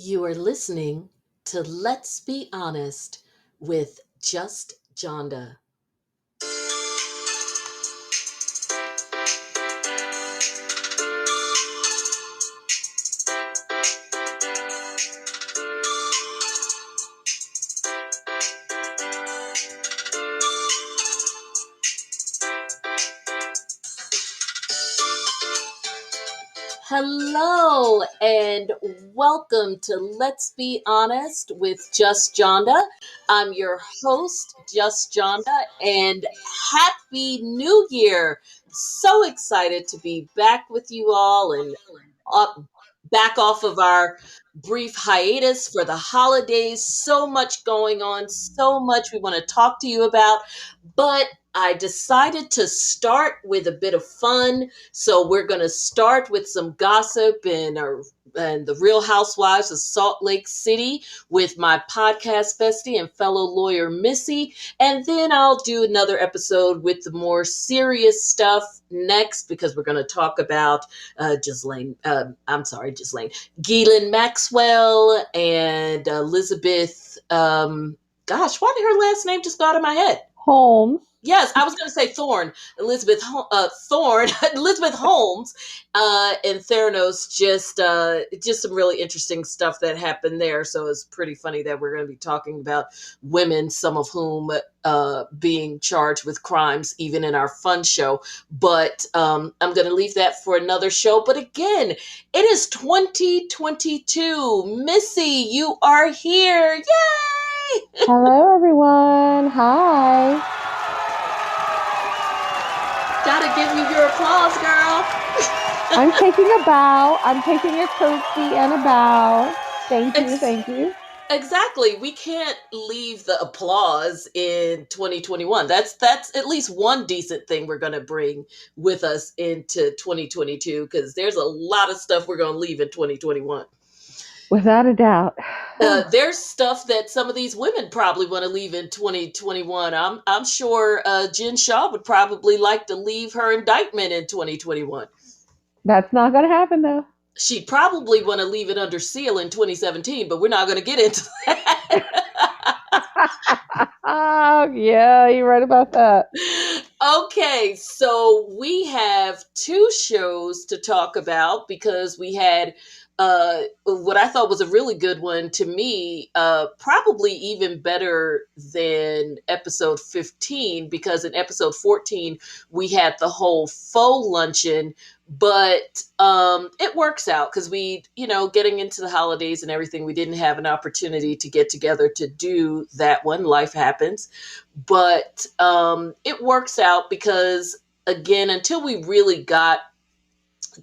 You are listening to Let's Be Honest with Just Jonda. Hello and welcome to Let's Be Honest with Just Jonda. I'm your host, Just Jonda, and Happy New Year! So excited to be back with you all and back off of our brief hiatus for the holidays. So much going on, so much we want to talk to you about, but I decided to start with a bit of fun. So we're going to start with some gossip and the Real Housewives of Salt Lake City with my podcast bestie and fellow lawyer Missy. And then I'll do another episode with the more serious stuff next because we're going to talk about Ghislaine Maxwell and Elizabeth. Why did her last name just go out of my head? Holmes. Yes, I was going to say Thorne. Elizabeth Holmes, and Theranos. Just some really interesting stuff that happened there. So it's pretty funny that we're going to be talking about women, some of whom being charged with crimes, even in our fun show. But I'm going to leave that for another show. But again, it is 2022. Missy, you are here! Yay! Hello, everyone. Hi. Gotta give me your applause, girl. I'm taking a bow. I'm taking a curtsy and a bow. Thank you. Exactly. We can't leave the applause in 2021. That's at least one decent thing we're going to bring with us into 2022 because there's a lot of stuff we're going to leave in 2021. Without a doubt. There's stuff that some of these women probably want to leave in 2021. I'm sure Jen Shaw would probably like to leave her indictment in 2021. That's not going to happen, though. She'd probably want to leave it under seal in 2017, but we're not going to get into that. Oh, yeah, you're right about that. Okay, so we have two shows to talk about because we had what I thought was a really good one to me, probably even better than episode 15, because in episode 14, we had the whole faux luncheon, but it works out because getting into the holidays and everything, we didn't have an opportunity to get together to do that one. Life happens. But it works out because, again, until we really got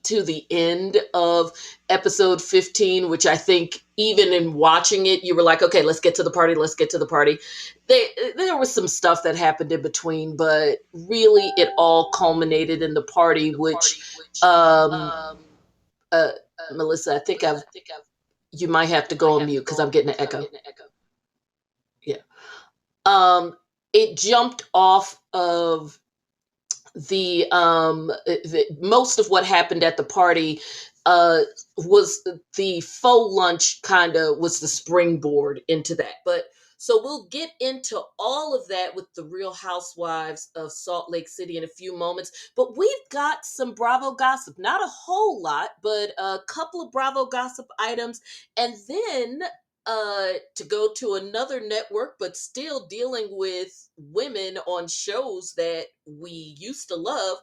to the end of episode 15, which I think even in watching it, you were like, okay, let's get to the party. There was some stuff that happened in between, but really it all culminated in the party, which, Melissa, I think you might have to go on mute because I'm getting an echo. Yeah. It jumped off of the most of what happened at the party was the faux lunch, kind of was the springboard into that. But so we'll get into all of that with the Real Housewives of Salt Lake City in a few moments. But we've got some Bravo gossip, not a whole lot, but a couple of Bravo gossip items. And then to go to another network, but still dealing with women on shows that we used to love.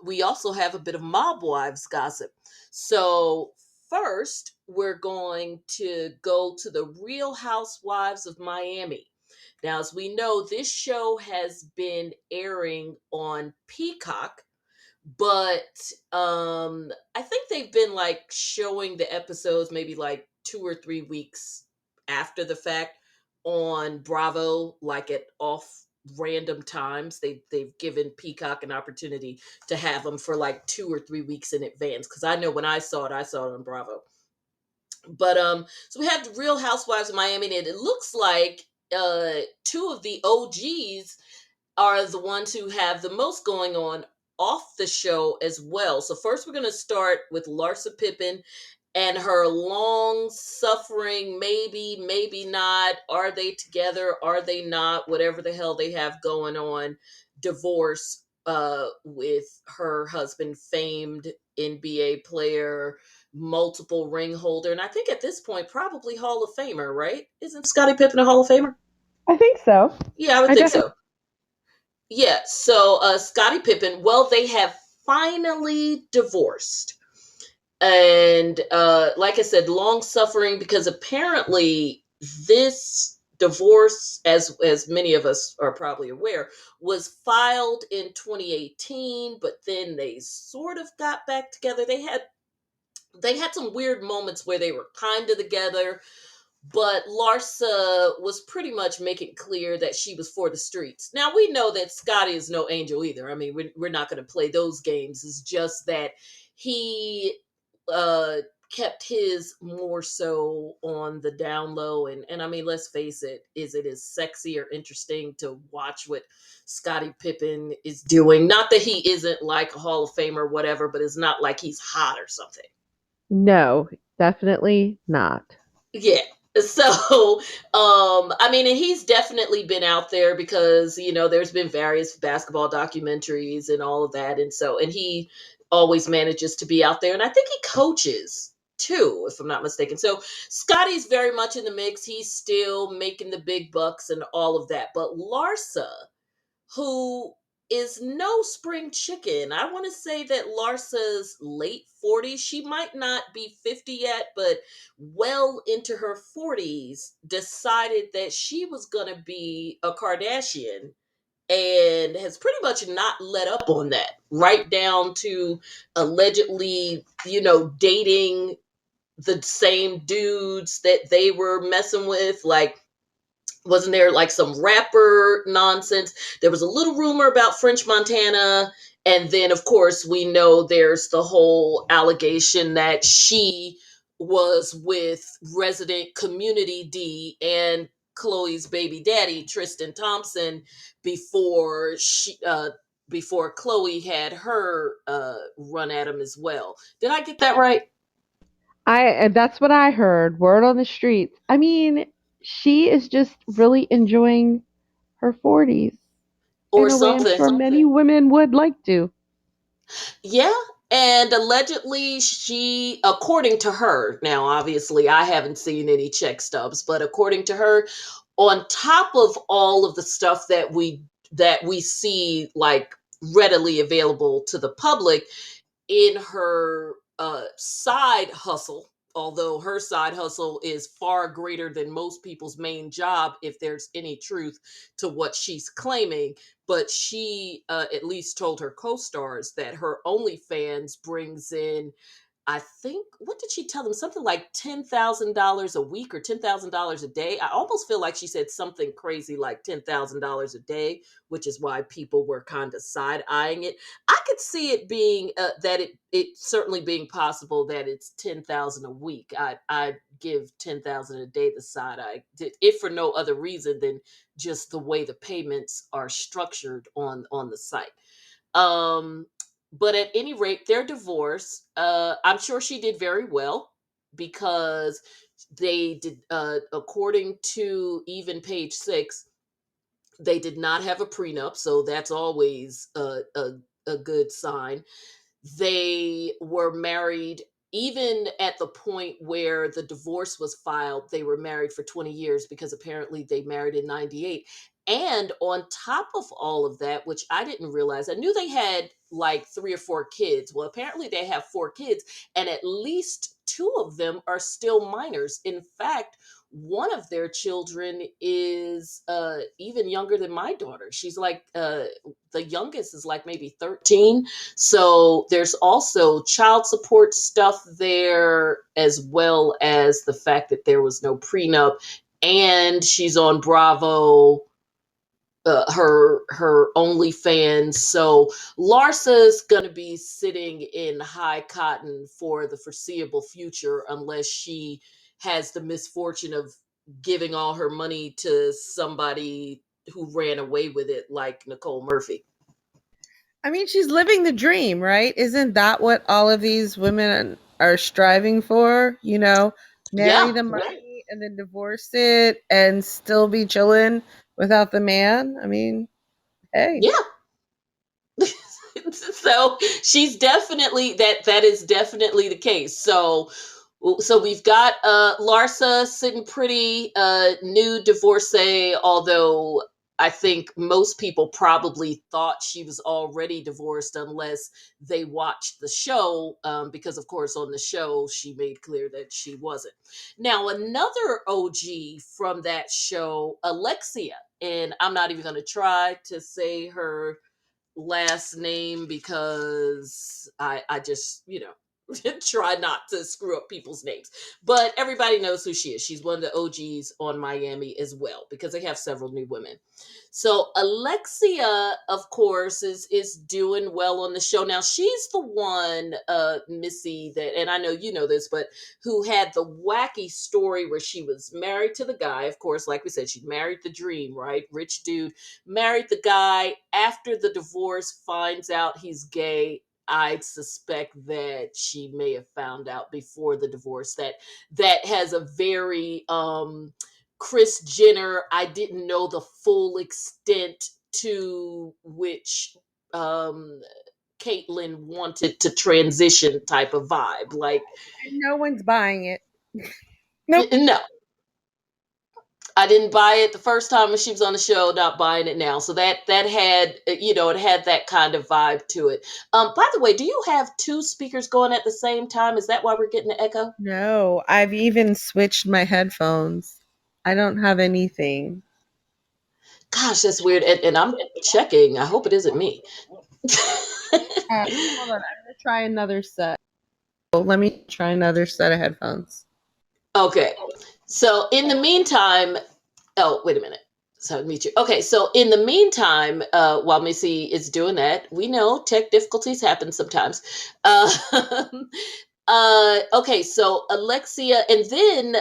We also have a bit of Mob Wives gossip. So first, we're going to go to the Real Housewives of Miami. Now, as we know, this show has been airing on Peacock, but I think they've been like showing the episodes maybe like 2 or 3 weeks after the fact on Bravo, like at off random times. They've given Peacock an opportunity to have them for like 2 or 3 weeks in advance, because I know when I saw it on Bravo. But so we have the Real Housewives of Miami, and it looks like two of the OGs are the ones who have the most going on off the show as well. So first we're going to start with Larsa Pippen and her long suffering, maybe not, are they together, are they not, whatever the hell they have going on, divorce with her husband, famed NBA player, multiple ring holder, and I think at this point probably Hall of Famer, right? Isn't Scottie Pippen a Hall of Famer? I think so. Yeah, I would I think definitely. so. Yeah, so Scottie Pippen, well, they have finally divorced. And like I said, long suffering, because apparently this divorce, as many of us are probably aware, was filed in 2018, but then they sort of got back together. They had some weird moments where they were kind of together, but Larsa was pretty much making clear that she was for the streets. Now, we know that Scotty is no angel either. I mean, we're not going to play those games. It's just that he uh, kept his more so on the down low. And I mean, let's face it, is it as sexy or interesting to watch what Scottie Pippen is doing? Not that he isn't like a Hall of Famer or whatever, but it's not like he's hot or something. No, definitely not. Yeah. So, I mean, and he's definitely been out there because, there's been various basketball documentaries and all of that. And he always manages to be out there. And I think he coaches too, if I'm not mistaken. So Scotty's very much in the mix. He's still making the big bucks and all of that. But Larsa, who is no spring chicken. I want to say that Larsa's late 40s. She might not be 50 yet, but well into her 40s, decided that she was going to be a Kardashian and has pretty much not let up on that, right down to allegedly, dating the same dudes that they were messing with. Like, wasn't there like some rapper nonsense? There was a little rumor about French Montana. And then, of course, we know there's the whole allegation that she was with resident Community D and Chloe's baby daddy, Tristan Thompson, before before Chloe had her run at him as well. Did I get that right? That's what I heard. Word on the streets. I mean, she is just really enjoying her 40s Or in a way I'm something? sure many women would like to. Yeah. And allegedly, she, according to her, now obviously I haven't seen any check stubs, but according to her, on top of all of the stuff that we see like readily available to the public, in her side hustle, although her side hustle is far greater than most people's main job, if there's any truth to what she's claiming. But she at least told her co-stars that her OnlyFans brings in, I think, what did she tell them? Something like $10,000 a week or $10,000 a day. I almost feel like she said something crazy like $10,000 a day, which is why people were kind of side eyeing it. I could see it being that it certainly being possible that it's 10,000 a week. I give 10,000 a day the side eye, if for no other reason than just the way the payments are structured on the site. Um, but at any rate, their divorce, I'm sure she did very well because they did, according to even page 6, they did not have a prenup. So that's always a good sign. They were married even at the point where the divorce was filed. They were married for 20 years because apparently they married in 98. And on top of all of that, which I didn't realize, I knew they had like 3 or 4 kids. Well, apparently they have 4 kids, and at least 2 of them are still minors. In fact, one of their children is even younger than my daughter. She's like, the youngest is like maybe 13. So there's also child support stuff there, as well as the fact that there was no prenup, and she's on Bravo, her OnlyFans. So Larsa's gonna be sitting in high cotton for the foreseeable future, unless she has the misfortune of giving all her money to somebody who ran away with it, like Nicole Murphy. I mean, she's living the dream, right? Isn't that what all of these women are striving for, marry Yeah, the money and then divorce it and still be chilling without the man. I mean, hey. yeah. So she's definitely that is definitely the case. So we've got Larsa sitting pretty, new divorcee, although I think most people probably thought she was already divorced unless they watched the show, because of course on the show she made clear that she wasn't. Now another OG from that show, Alexia, and I'm not even going to try to say her last name because I just, try not to screw up people's names. But everybody knows who she is. She's one of the OGs on Miami as well because they have several new women. So Alexia, of course, is doing well on the show. Now she's the one, Missy, that, and I know you know this, but who had the wacky story where she was married to the guy. Of course, like we said, she married the dream, right? Rich dude, married the guy. After the divorce, finds out he's gay. I'd suspect that she may have found out before the divorce. That has a very Chris Jenner, I didn't know the full extent to which um Caitlyn wanted to transition type of vibe. Like, And no one's buying it. Nope. no, I didn't buy it the first time when she was on the show, not buying it now. So that had, it had that kind of vibe to it. By the way, do you have two speakers going at the same time? Is that why we're getting the echo? No, I've even switched my headphones. I don't have anything. Gosh, that's weird. And I'm checking. I hope it isn't me. Hold on, I'm gonna try another set. Let me try another set of headphones. Okay. So in the meantime, oh, wait a minute. So meet you. Okay, so in the meantime, while Missy is doing that, we know tech difficulties happen sometimes. Uh, okay, so Alexia, and then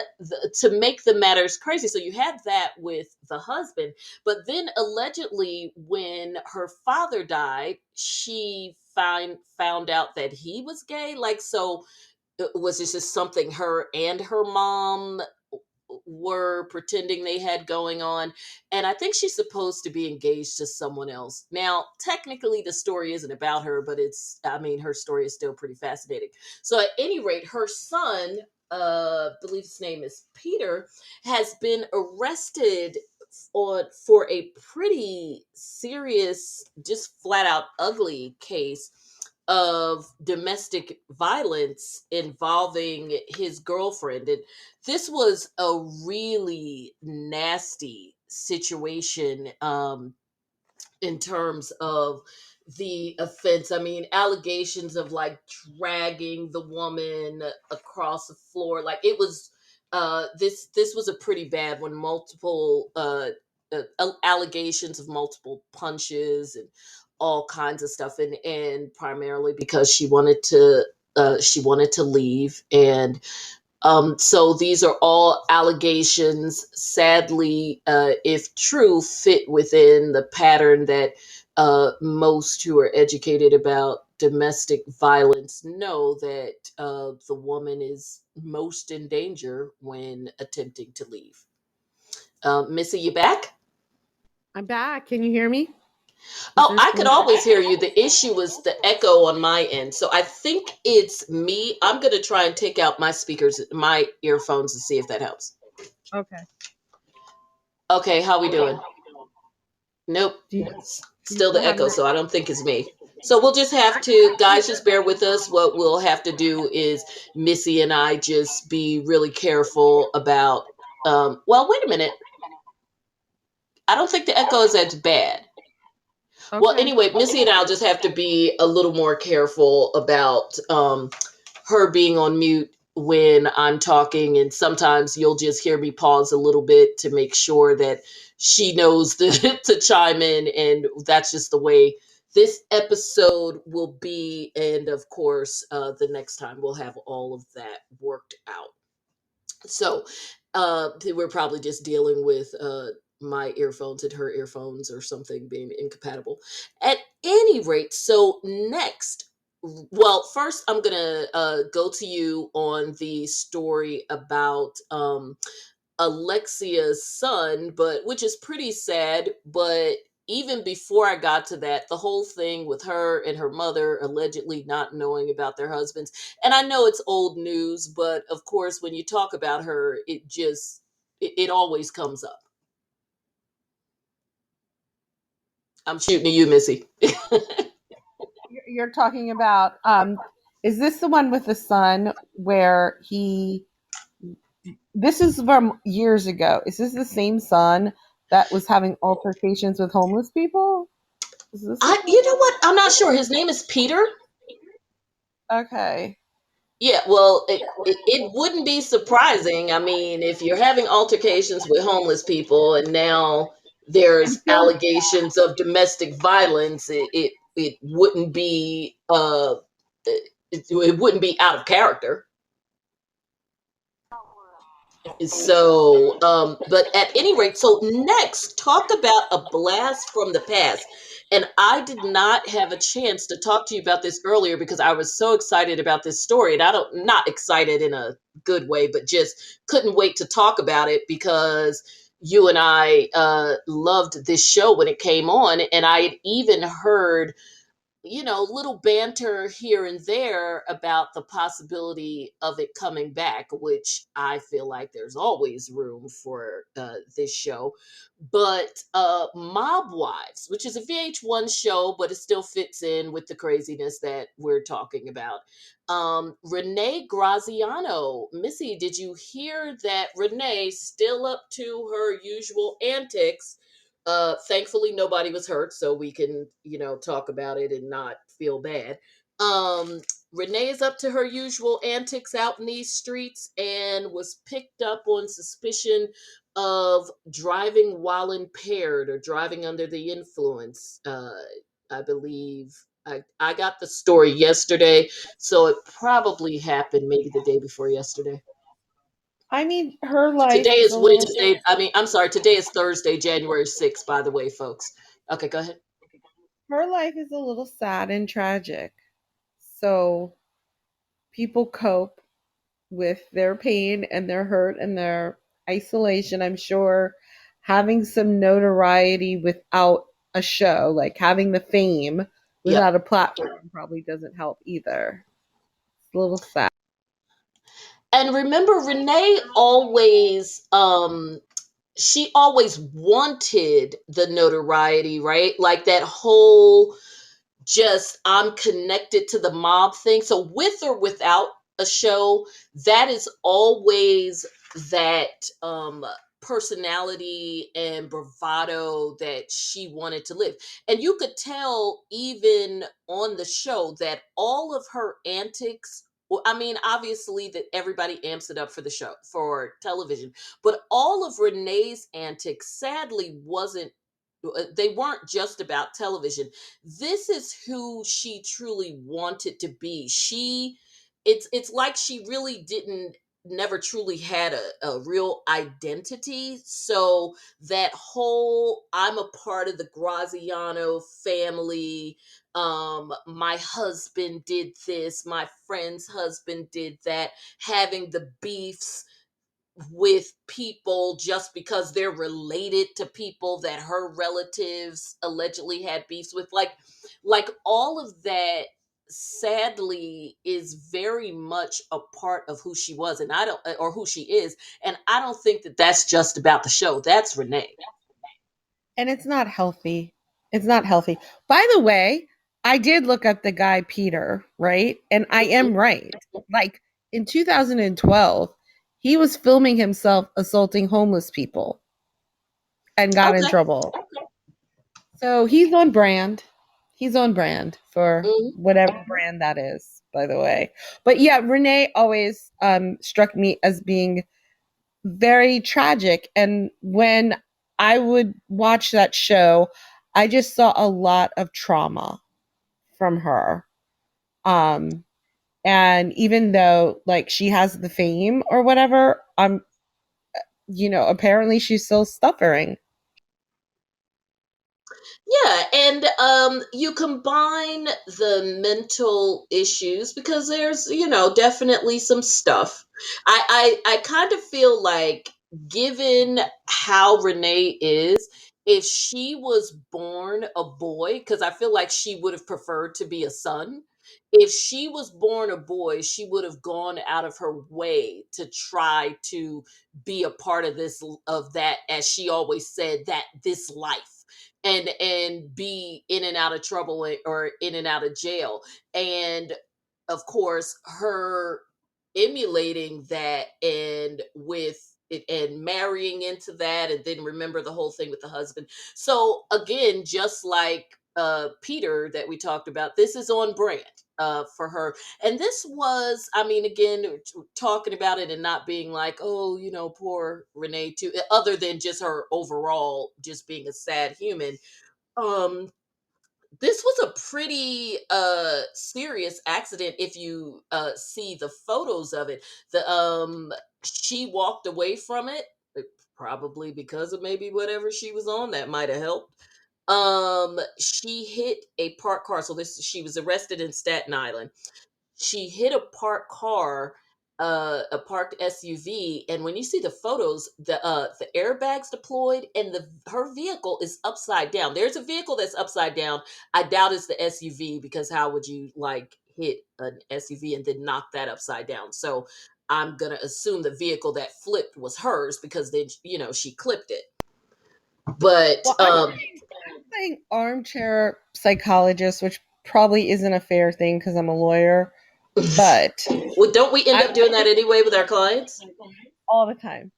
to make the matters crazy, so you had that with the husband, but then allegedly, when her father died, she found out that he was gay. Like, so was this just something her and her mom were pretending they had going on? And I think she's supposed to be engaged to someone else. Now technically the story isn't about her, but her story is still pretty fascinating. So at any rate, her son, I believe his name is Peter, has been arrested for a pretty serious, just flat out ugly case of domestic violence involving his girlfriend. And this was a really nasty situation, in terms of the offense. I mean, allegations of like dragging the woman across the floor. Like, it was, this was a pretty bad one. Multiple allegations of multiple punches and all kinds of stuff, and primarily because she wanted to leave. And so these are all allegations, sadly, if true, fit within the pattern that most who are educated about domestic violence know, that the woman is most in danger when attempting to leave. Missy, you back? I'm back. Can you hear me? Is Oh, I this could me? always hear you. The issue was the echo on my end. So I think it's me. I'm going to try and take out my speakers, my earphones, and see if that helps. Okay. Okay, how we doing? Nope. Do you, do you Still still the have echo, my? so I don't think it's me. So we'll just have to, guys, just bear with us. What we'll have to do is Missy and I just be really careful about, well, wait a minute. I don't think the echo is as bad. Well, Okay. anyway, Missy and I'll just have to be a little more careful about her being on mute when I'm talking. And sometimes you'll just hear me pause a little bit to make sure that she knows to chime in. And that's just the way this episode will be. And of course, the next time we'll have all of that worked out. So we're probably just dealing with my earphones and her earphones or something being incompatible. At any rate, so next, Well, first I'm gonna go to you on the story about Alexia's son, but which is pretty sad. But even before I got to that, the whole thing with her and her mother allegedly not knowing about their husbands. And I know it's old news, but of course, when you talk about her, it always comes up. I'm shooting at you, Missy. You're talking about, is this the one with the son where this is from years ago. Is this the same son that was having altercations with homeless people? Is this You know what? I'm not sure. His name is Peter. okay? Yeah, well, it wouldn't be surprising. I mean, if you're having altercations with homeless people and now And there's Phil, allegations of domestic violence, it wouldn't be it wouldn't be out of character. So, but at any rate, so next, talk about a blast from the past. And I did not have a chance to talk to you about this earlier because I was so excited about this story. And I don't, not excited in a good way, but just couldn't wait to talk about it because you and I loved this show when it came on. And I had even heard little banter here and there about the possibility of it coming back, which I feel like there's always room for this show. But Mob Wives, which is a VH1 show, but it still fits in with the craziness that we're talking about. Renee Graziano, Missy, did you hear that Renee still up to her usual antics? Thankfully nobody was hurt, so we can, talk about it and not feel bad. Um, Renee is up to her usual antics out in these streets and was picked up on suspicion of driving while impaired or driving under the influence. I believe I got the story yesterday, so it probably happened maybe the day before yesterday. I mean, her life Today is is a little. Wednesday. I mean, I'm sorry. Today is Thursday, January 6th, by the way, folks. Okay, go ahead. Her life is a little sad and tragic. So people cope with their pain and their hurt and their isolation. I'm sure having some notoriety without a show, like having the fame Yep. without a platform, probably doesn't help either. It's a little sad. And remember, Renee always, she always wanted the notoriety, right? Like that whole just I'm connected to the mob thing. So with or without a show, that is always that personality and bravado that she wanted to live. And you could tell even on the show that all of her antics, well, I mean, obviously that everybody amps it up for the show, for television, but all of Renee's antics sadly wasn't they weren't just about television. This is who she truly wanted to be. It's like she really didn't never truly had a real identity. So that whole I'm a part of the Graziano family, my husband did this, my friend's husband did that, having the beefs with people just because they're related to people that her relatives allegedly had beefs with, like all of that sadly is very much a part of who she was, and I don't or who she is, and I don't think that that's just about the show. That's Renee. And it's not healthy. It's not healthy. By the way, I did look up the guy Peter, right? And I Mhm. am right. Like in 2012, he was filming himself assaulting homeless people and got in Okay. trouble. So he's on brand. He's on brand for Mhm. whatever brand that is, by the way. But yeah, Renee always struck me as being very tragic. And when I would watch that show, I just saw a lot of trauma from her. Um, and even though like she has the fame or whatever, apparently she's still suffering. Yeah, and you combine the mental issues because there's, definitely some stuff. I kind of feel like, given how Renee is, if she was born a boy, because I feel like she would have preferred to be a son. If she was born a boy, she would have gone out of her way to try to be a part of that, as she always said, that this life, and be in and out of trouble, or in and out of jail. And of course, her emulating that, and with it, and marrying into that, and then remember the whole thing with the husband. So again, just like Peter that we talked about, this is on brand for her. And this was, I mean, again, talking about it and not being like, oh, poor Renee too, other than just her overall just being a sad human. um this was a pretty serious accident. If you see the photos of it, the she walked away from it, probably because of maybe whatever she was on that might have helped. She hit a parked car. So this she was arrested in Staten Island. She hit a parked car, a parked SUV, and when you see the photos, the airbags deployed, and the her vehicle is upside down. There's a vehicle that's upside down. I doubt it's the SUV, because how would you like hit an SUV and then knock that upside down? So I'm gonna assume the vehicle that flipped was hers, because then she clipped it. But Well, I'm playing armchair psychologist, which probably isn't a fair thing because I'm a lawyer, but well, don't we end I up doing that anyway with our clients? all the time.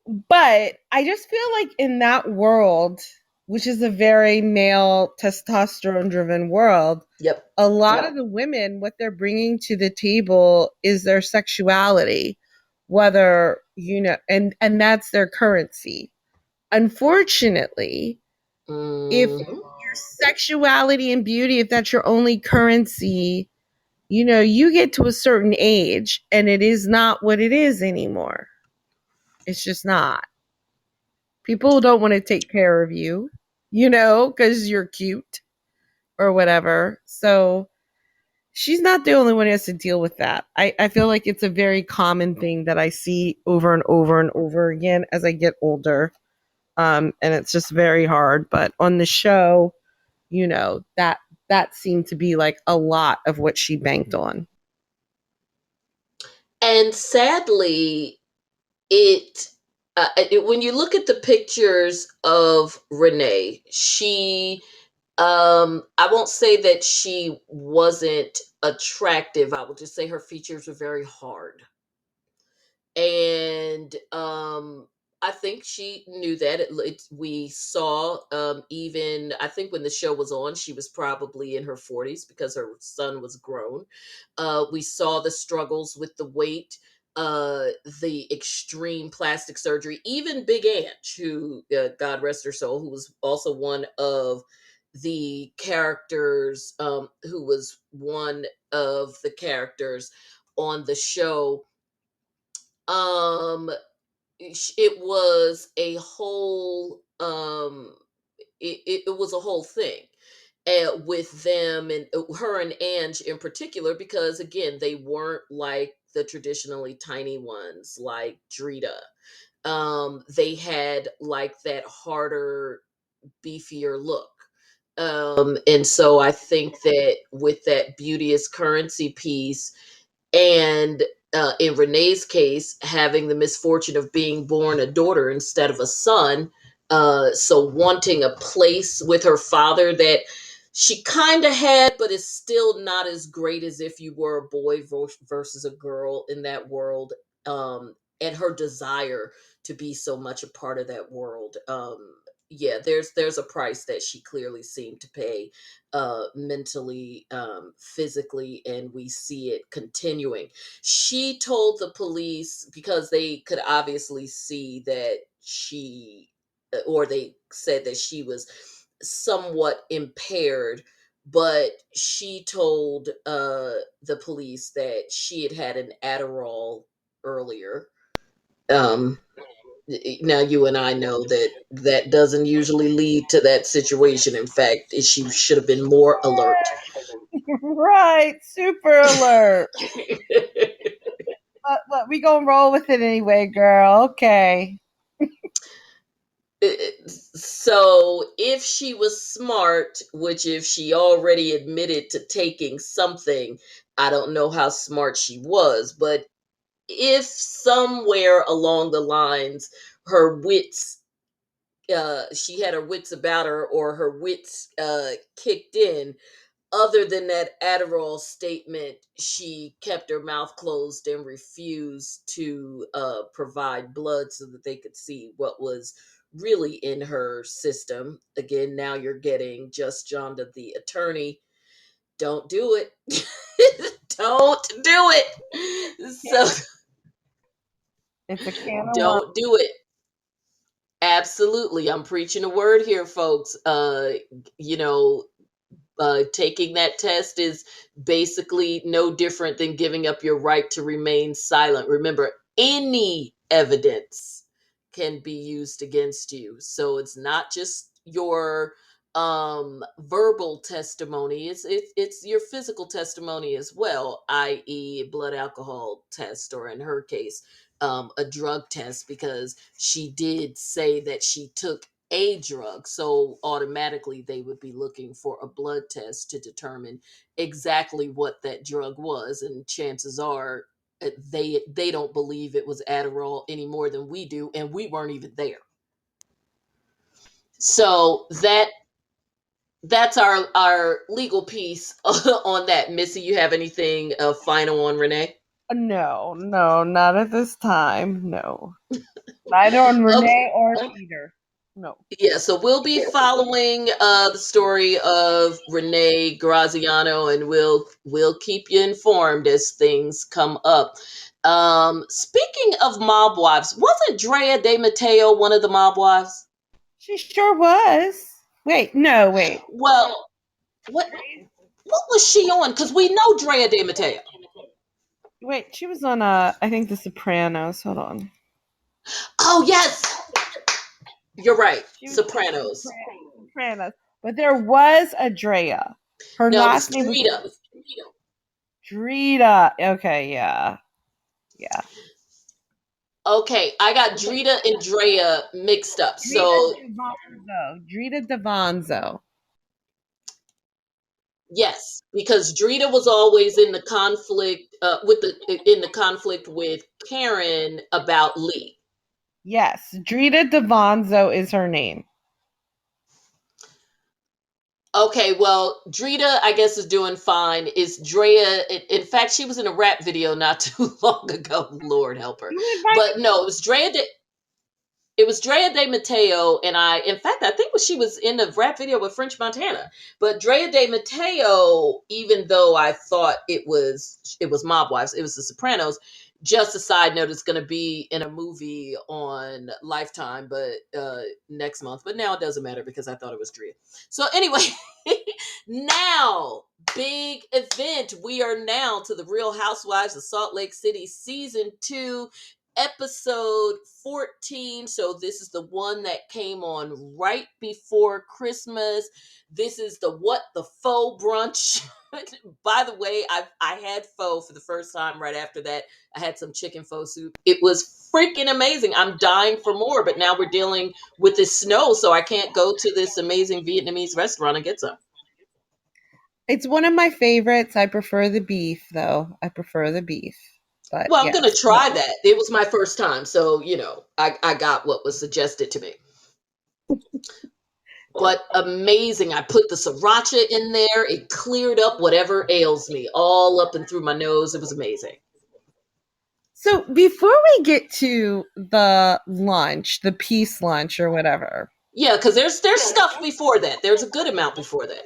But I just feel like in that world, which is a very male testosterone driven world, Yep. a lot of the women, what they're bringing to the table is their sexuality, whether, and that's their currency. Unfortunately, if Mhm. your sexuality and beauty, if that's your only currency, you get to a certain age and it is not what it is anymore. It's just not. People don't want to take care of you, because you're cute or whatever. So she's not the only one who has to deal with that. I feel like it's a very common thing that I see over and over and over again as I get older. And it's just very hard. But on the show, that seemed to be like a lot of what she banked on. And sadly, when you look at the pictures of Renee, she I won't say that she wasn't attractive. I will just say her features were very hard. And I think she knew that. We saw, even, I think when the show was on, she was probably in her 40s because her son was grown. We saw the struggles with the weight, the extreme plastic surgery. Even Big Ange, who, God rest her soul, who was also one of the characters, who was one of the characters on the show. um it was a whole, it was a whole thing, with them, and her and Ange in particular, because again, they weren't like the traditionally tiny ones like Drita. They had like that harder, beefier look. And so I think that with that beauty is currency piece, and in Renee's case, having the misfortune of being born a daughter instead of a son, so wanting a place with her father that she kind of had, but is still not as great as if you were a boy versus a girl in that world, and her desire to be so much a part of that world. Yeah, there's a price that she clearly seemed to pay, mentally, physically, and we see it continuing. She told the police, because they could obviously see that or they said that she was somewhat impaired, but she told the police that she had had an Adderall earlier. Um, Now you and I know that that doesn't usually lead to that situation. In fact, she should have been more alert. Right, super alert. But we gonna roll with it anyway, girl. Okay. So if she was smart, which if she already admitted to taking something, I don't know how smart she was, but if somewhere along the lines her wits she had her wits about her, or her wits kicked in, other than that Adderall statement, she kept her mouth closed and refused to provide blood so that they could see what was really in her system. Again, now you're getting Just John to the attorney. Don't do it. Don't do it. So It's a can of worms. don't do it. Absolutely. I'm preaching a word here, folks. You know, taking that test is basically no different than giving up your right to remain silent. Remember, any evidence can be used against you. So it's not just your verbal testimony, it's your physical testimony as well, i.e. blood alcohol test, or in her case, a drug test, because she did say that she took a drug. So automatically they would be looking for a blood test to determine exactly what that drug was. And chances are they don't believe it was Adderall any more than we do, and we weren't even there. So that's our legal piece on that. Missy, you have anything final on Renee? No, not at this time. No. Neither on Okay. Renee or Peter. No. Yeah, so we'll be following the story of Renee Graziano, and we'll keep you informed as things come up. Speaking of mob wives, wasn't Drea De Matteo one of the mob wives? She sure was. Wait. Well, what was she on? Because we know Drea De Matteo. Wait, she was on I think The Sopranos. Hold on. Oh yes, you're right. She was Sopranos. Sopranos. But there was a Drea. Her No, it was last name Drita. was Drita. Okay, yeah. Yeah. Okay, I got Drita and Drea mixed up. So Drita Davanzo. yes, because Drita was always in the conflict with Karen about Lee. Yes, Drita Davanzo is her name. Okay, well, Drita, I guess, is doing fine. Is Drea? In fact, she was in a rap video not too long ago. Lord help her. But no, it was Drea. It was Drea De Matteo, and in fact, I think she was in the rap video with French Montana. But Drea De Matteo, even though I thought it was Mob Wives, it was The Sopranos. Just a side note, it's going to be in a movie on Lifetime, but next month. But now it doesn't matter because I thought it was Drea. So anyway, now big event. We are now to the Real Housewives of Salt Lake City season 2. Episode 14. So this is the one that came on right before Christmas. This is the What the Faux brunch. By the way, I had pho for the first time right after that. I had some chicken faux soup. It was freaking amazing. I'm dying for more, but now we're dealing with this snow, so I can't go to this amazing Vietnamese restaurant and get some. It's one of my favorites. I prefer the beef, though. I prefer the beef. But Well, I'm yes. going to try that. It was my first time, so, I got what was suggested to me. But amazing. I put the sriracha in there. It cleared up whatever ails me, all up and through my nose. It was amazing. So before we get to the lunch, the peace lunch or whatever. Yeah, because there's stuff before that. There's a good amount before that.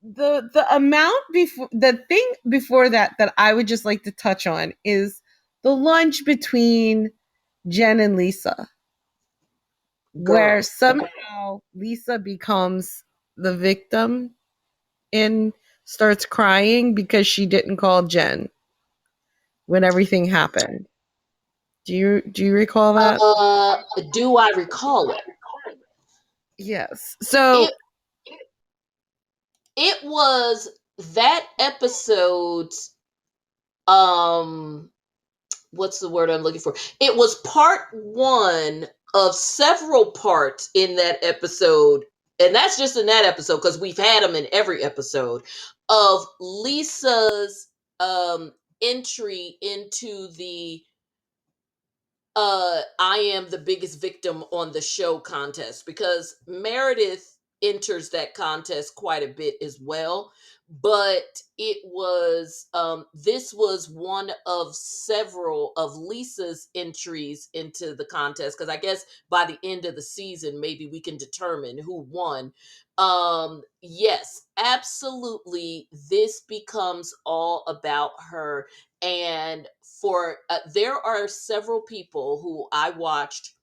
The amount before the thing before that I would just like to touch on is the lunch between Jen and Lisa. Girl. Where somehow Lisa becomes the victim and starts crying because she didn't call Jen when everything happened. Do you recall that? Do I recall it? Yes. So It was that episode's what's the word I'm looking for? It was part one of several parts in that episode. And that's just in that episode because we've had them in every episode of Lisa's entry into the I am the biggest victim on the show contest, because Meredith enters that contest quite a bit as well. But it was this was one of several of Lisa's entries into the contest, because I guess by the end of the season maybe we can determine who won. Yes, absolutely, this becomes all about her. And for there are several people who I watched,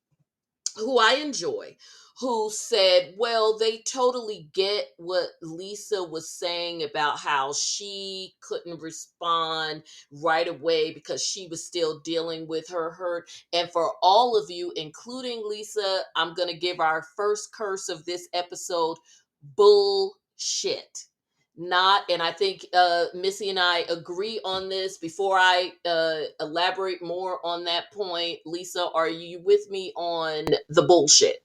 who I enjoy, who said, well, they totally get what Lisa was saying about how she couldn't respond right away because she was still dealing with her hurt. And for all of you, including Lisa, I'm going to give our first curse of this episode: bullshit. Not, and I think Missy and I agree on this. Before I elaborate more on that point, Lisa, are you with me on the bullshit?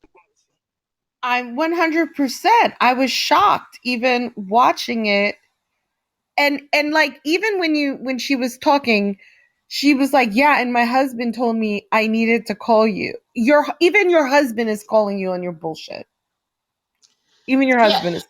I'm 100%. I was shocked even watching it. And like, even when she was talking, she was like, yeah, and my husband told me I needed to call you. Even your husband is calling you on your bullshit. Even your Yeah, husband is.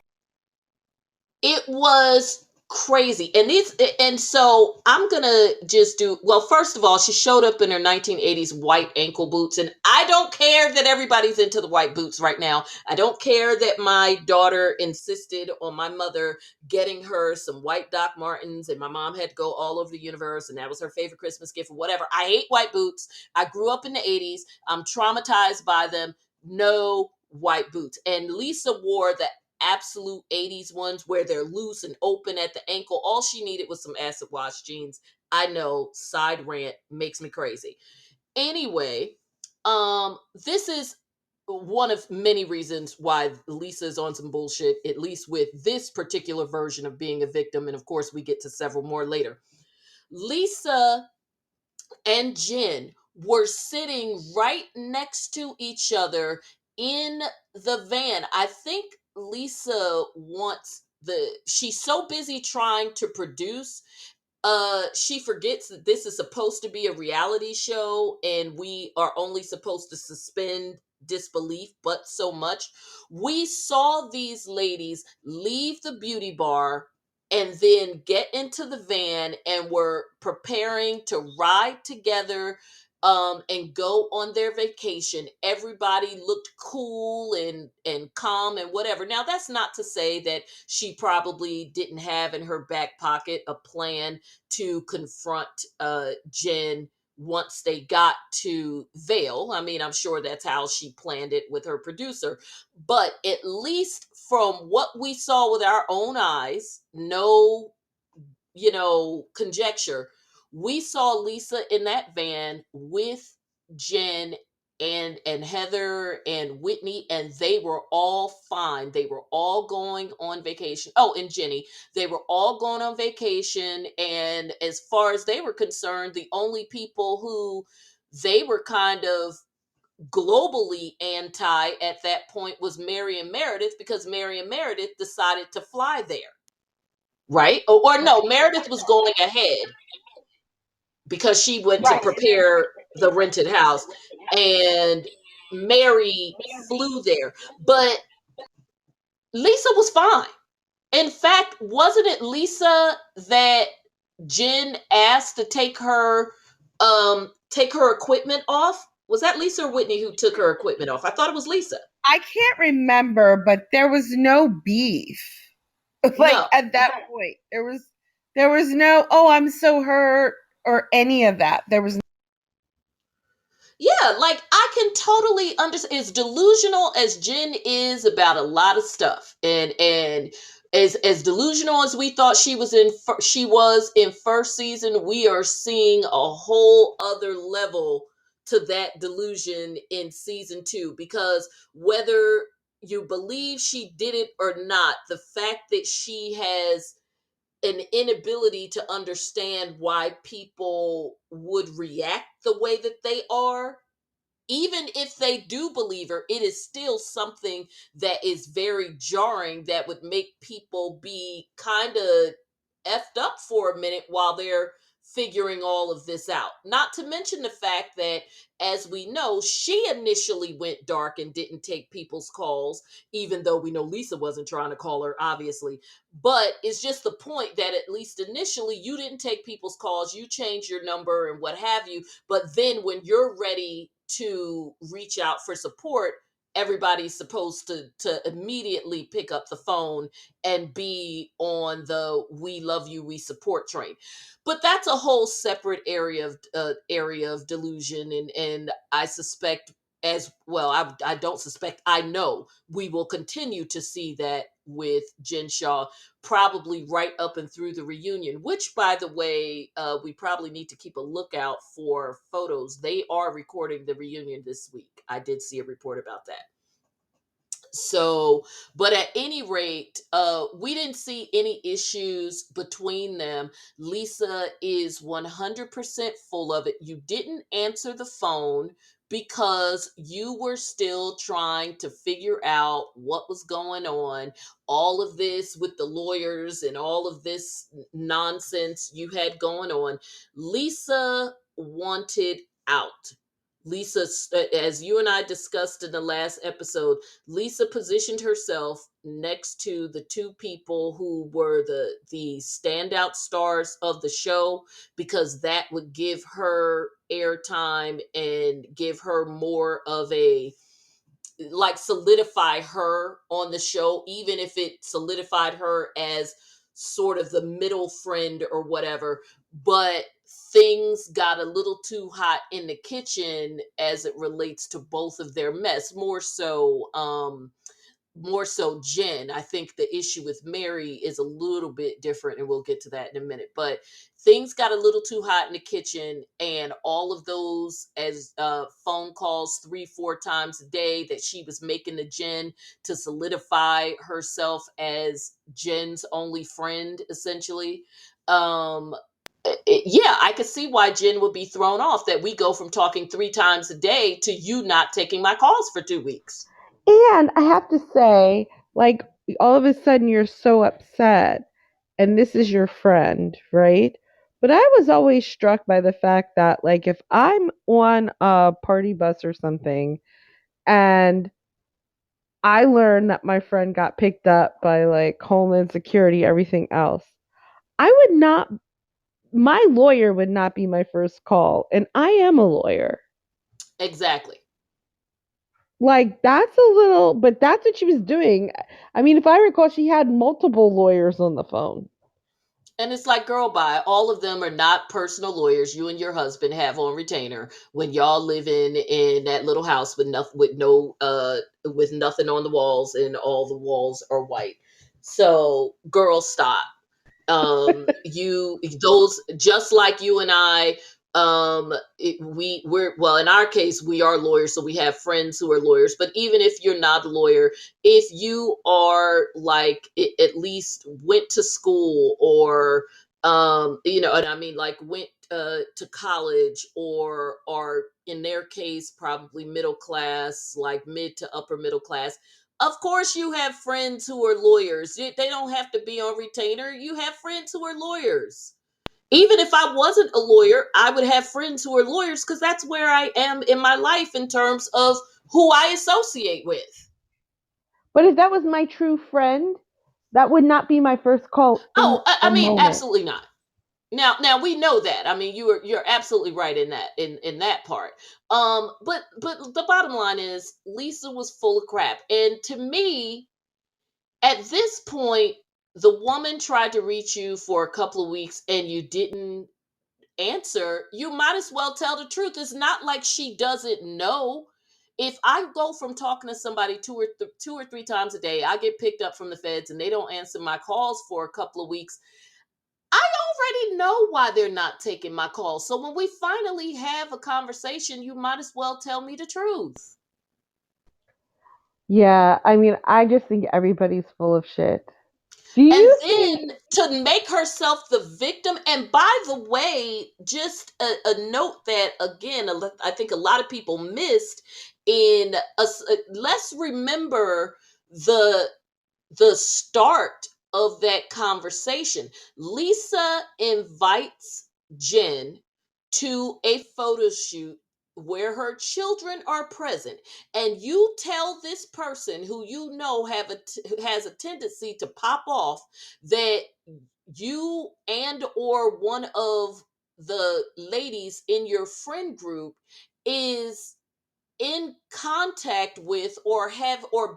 it was crazy. And so I'm gonna just do, well, first of all, she showed up in her 1980s white ankle boots, and I don't care that everybody's into the white boots right now. I don't care that my daughter insisted on my mother getting her some white Doc Martens, and my mom had to go all over the universe, and that was her favorite Christmas gift or whatever. I hate white boots. I grew up in the 80s. I'm traumatized by them. No white boots. And Lisa wore the absolute 80s ones where they're loose and open at the ankle. All she needed was some acid wash jeans. I know, side rant, makes me crazy. Anyway, this is one of many reasons why Lisa's on some bullshit, at least with this particular version of being a victim. And of course, we get to several more later. Lisa and Jen were sitting right next to each other in the van. I think Lisa wants she's so busy trying to produce, she forgets that this is supposed to be a reality show and we are only supposed to suspend disbelief but so much. We saw these ladies leave the beauty bar and then get into the van and were preparing to ride together and go on their vacation. Everybody looked cool and calm and whatever. Now, that's not to say that she probably didn't have in her back pocket a plan to confront Jen once they got to Vale. I mean, I'm sure that's how she planned it with her producer. But at least from what we saw with our own eyes, no, conjecture, we saw Lisa in that van with Jen and Heather and Whitney, and they were all fine. They were all going on vacation. Oh, and Jennie, they were all going on vacation. And as far as they were concerned, the only people who they were kind of globally anti at that point was Mary and Meredith, because Mary and Meredith decided to fly there. Right? Or no, Meredith was going ahead because she went to prepare the rented house, and Mary flew there. But Lisa was fine. In fact, wasn't it Lisa that Jen asked to take her equipment off? Was that Lisa or Whitney who took her equipment off? I thought it was Lisa. I can't remember, but there was no beef. Like, No. at that point, there was no, oh, I'm so hurt, or any of that. There was. Yeah, like I can totally understand. As delusional as Jen is about a lot of stuff, and as delusional as we thought she was in first season, we are seeing a whole other level to that delusion in season 2, because whether you believe she did it or not, the fact that she has an inability to understand why people would react the way that they are, even if they do believe her, it is still something that is very jarring, that would make people be kind of effed up for a minute while they're figuring all of this out. Not to mention the fact that, as we know, she initially went dark and didn't take people's calls, even though we know Lisa wasn't trying to call her, obviously. But it's just the point that, at least initially, you didn't take people's calls, you changed your number and what have you. But then when you're ready to reach out for support, everybody's supposed to immediately pick up the phone and be on the "we love you, we support" train. But that's a whole separate area of delusion, and I suspect, as well, I don't suspect, I know we will continue to see that with Jen Shaw, probably right up and through the reunion, which, by the way, we probably need to keep a lookout for photos. They are recording the reunion this week. I did see a report about that. So, but at any rate, we didn't see any issues between them. Lisa is 100% full of it. You didn't answer the phone because you were still trying to figure out what was going on. All of this with the lawyers and all of this nonsense you had going on. Lisa wanted out. Lisa, as you and I discussed in the last episode, Lisa positioned herself next to the two people who were the standout stars of the show, because that would give her airtime and give her more of a, like, solidify her on the show, even if it solidified her as sort of the middle friend or whatever. But things got a little too hot in the kitchen as it relates to both of their mess. More so Jen. I think the issue with Mary is a little bit different, and we'll get to that in a minute. But things got a little too hot in the kitchen, and all of those as phone calls 3-4 times a day that she was making to Jen to solidify herself as Jen's only friend, essentially. Yeah, I could see why Jen would be thrown off, that we go from talking 3 times a day to you not taking my calls for 2 weeks. And I have to say, like, all of a sudden you're so upset, and this is your friend, right? But I was always struck by the fact that, like, if I'm on a party bus or something and I learn that my friend got picked up by, like, Homeland Security, everything else, I would not, my lawyer would not be my first call. And I am a lawyer. Exactly. Like, that's a little, but that's what she was doing. I mean, if I recall, she had multiple lawyers on the phone. And it's like, girl, bye. All of them are not personal lawyers you and your husband have on retainer when y'all live in that little house with nothing, with nothing on the walls, and all the walls are white. So, girl, stop. You, those, just like you and I, we're, well, in our case, we are lawyers, so we have friends who are lawyers. But even if you're not a lawyer, if you are, like, at least went to school, or and I mean, like, went to college, or are, in their case, probably middle class, like mid to upper middle class. Of course, you have friends who are lawyers. They don't have to be on retainer. You have friends who are lawyers. Even if I wasn't a lawyer, I would have friends who are lawyers, because that's where I am in my life in terms of who I associate with. But if that was my true friend, that would not be my first call in Oh, I a mean, moment. absolutely not. Now we know that. I mean, you're absolutely right in that part. But the bottom line is, Lisa was full of crap, and to me, at this point, the woman tried to reach you for a couple of weeks and you didn't answer. You might as well tell the truth. It's not like she doesn't know. If I go from talking to somebody 2 or 3 times a day, I get picked up from the feds and they don't answer my calls for a couple of weeks, I already know why they're not taking my calls. So when we finally have a conversation, you might as well tell me the truth. Yeah, I mean, I just think everybody's full of shit. Do And you think then to make herself the victim. And by the way, just a note that, again, I think a lot of people missed in us. Let's remember the the start of that conversation. Lisa invites Jen to a photo shoot where her children are present, and you tell this person who you know has a tendency to pop off that you and or one of the ladies in your friend group is in contact with or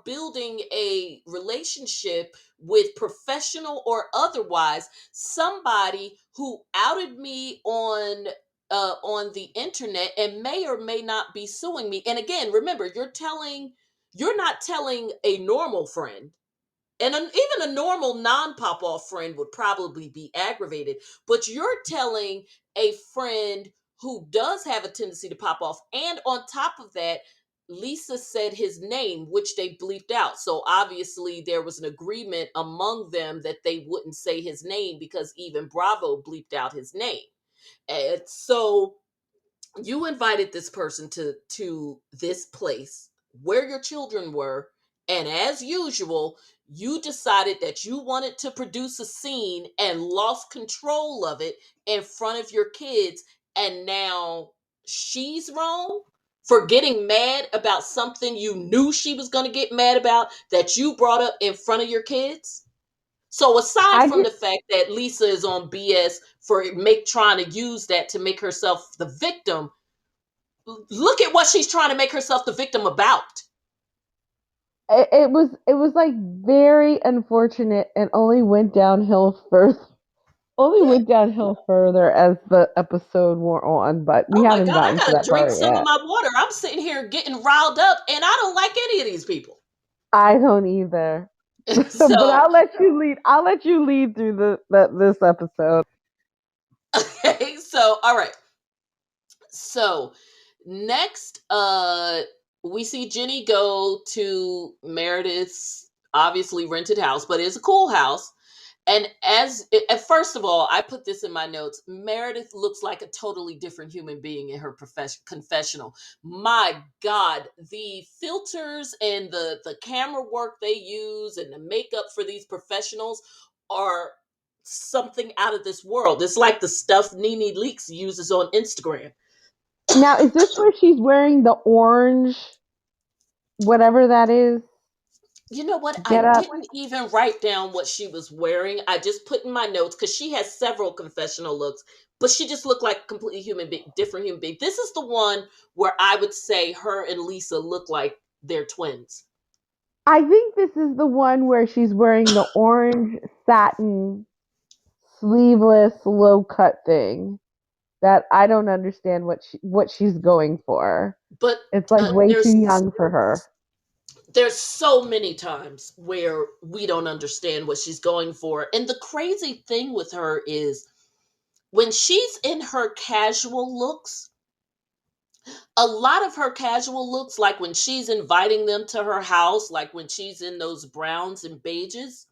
building a relationship with, professional or otherwise, somebody who outed me on the internet and may or may not be suing me. And again, remember, you're not telling a normal friend, and even a normal non-pop off friend would probably be aggravated, but you're telling a friend who does have a tendency to pop off. And on top of that, Lisa said his name, which they bleeped out. So obviously there was an agreement among them that they wouldn't say his name, because even Bravo bleeped out his name. And so you invited this person to this place where your children were, and as usual, you decided that you wanted to produce a scene and lost control of it in front of your kids. And now she's wrong for getting mad about something you knew she was going to get mad about, that you brought up in front of your kids. So aside I from the just fact that Lisa is on BS for trying to use that to make herself the victim, look at what she's trying to make herself the victim about. it was like very unfortunate and only went downhill further. Only Yeah. went downhill further as the episode wore on, but we Oh my haven't God, I gotten to gotta that drink part some of yet. my water. I'm sitting here getting riled up, and I don't like any of these people. I don't either. But So, I'll let you lead through this episode. okay, so all right. So next, we see Jennie go to Meredith's obviously rented house, but it's a cool house. And first of all, I put this in my notes. Meredith looks like a totally different human being in her confessional. My God, the filters and the camera work they use and the makeup for these professionals are something out of this world. It's like the stuff Nene Leakes uses on Instagram. Now, is this where she's wearing the orange, whatever that is, You know what? I get up? didn't even write down what she was wearing. I just put in my notes because she has several confessional looks, but she just looked like a completely different human being. This is the one where I would say her and Lisa look like they're twins. I think this is the one where she's wearing the orange satin sleeveless low cut thing that I don't understand what she's going for. But It's like way too there's young for her. there's so many times where we don't understand what she's going for. And the crazy thing with her is when she's in her casual looks, a lot of her casual looks, like when she's inviting them to her house, like when she's in those browns and beiges,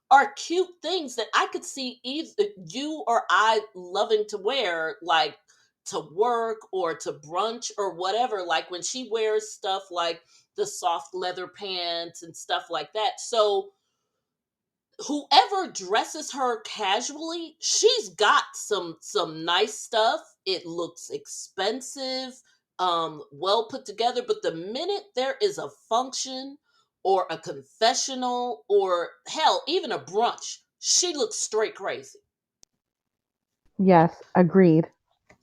are cute things that I could see either you or I loving to wear, like to work or to brunch or whatever. Like when she wears stuff like the soft leather pants and stuff like that. So whoever dresses her casually, she's got some nice stuff. It looks expensive, well put together, but the minute there is a function or a confessional or hell, even a brunch, she looks straight crazy. Yes, agreed.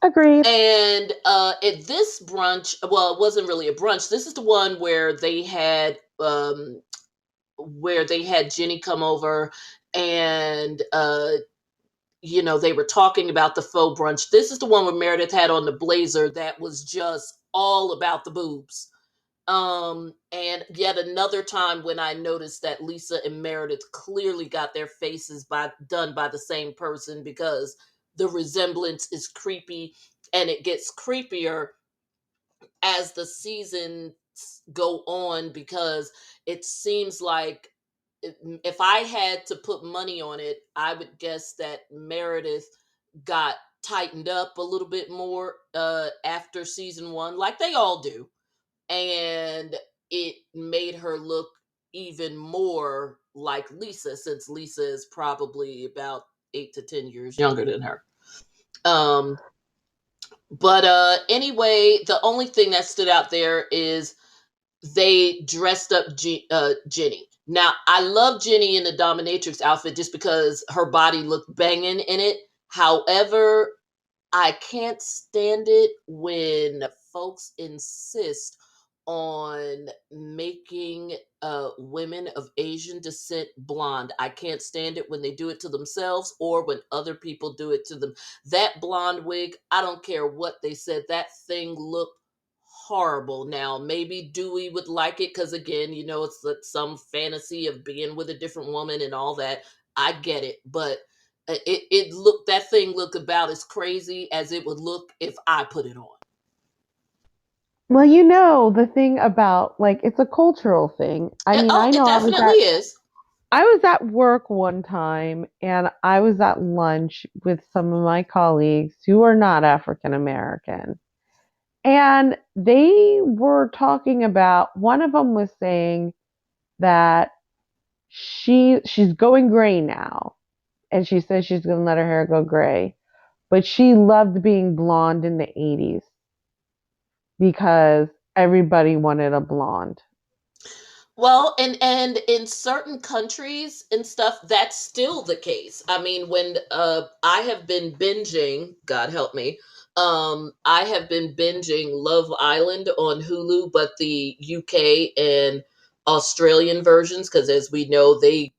Agreed. And at this brunch, well, it wasn't really a brunch. This is the one where they had Jennie come over, and they were talking about the faux brunch. This is the one where Meredith had on the blazer that was just all about the boobs. And yet another time when I noticed that Lisa and Meredith clearly got their faces done by the same person, because the resemblance is creepy, and it gets creepier as the seasons go on, because it seems like, if I had to put money on it, I would guess that Meredith got tightened up a little bit more after season 1, like they all do, and it made her look even more like Lisa, since Lisa is probably about 8 to 10 years younger than her. But anyway, the only thing that stood out there is they dressed up Jennie. Now, I love Jennie in the dominatrix outfit just because her body looked banging in it. However, I can't stand it when folks insist on making women of Asian descent blonde. I can't stand it when they do it to themselves or when other people do it to them. That blonde wig, I don't care what they said, that thing looked horrible. Now, maybe Dewey would like it because, again, it's some fantasy of being with a different woman and all that. I get it, but that thing looked about as crazy as it would look if I put it on. Well, the thing about, like, it's a cultural thing. I mean, I It know definitely is. I was at work one time and I was at lunch with some of my colleagues who are not African American. And they were talking about, one of them was saying that she's going gray now. And she says she's going to let her hair go gray. But she loved being blonde in the 80s because everybody wanted a blonde. Well, and in certain countries and stuff, that's still the case. I mean, when I have been binging, God help me, I have been binging Love Island on Hulu, but the UK and Australian versions, because as we know, they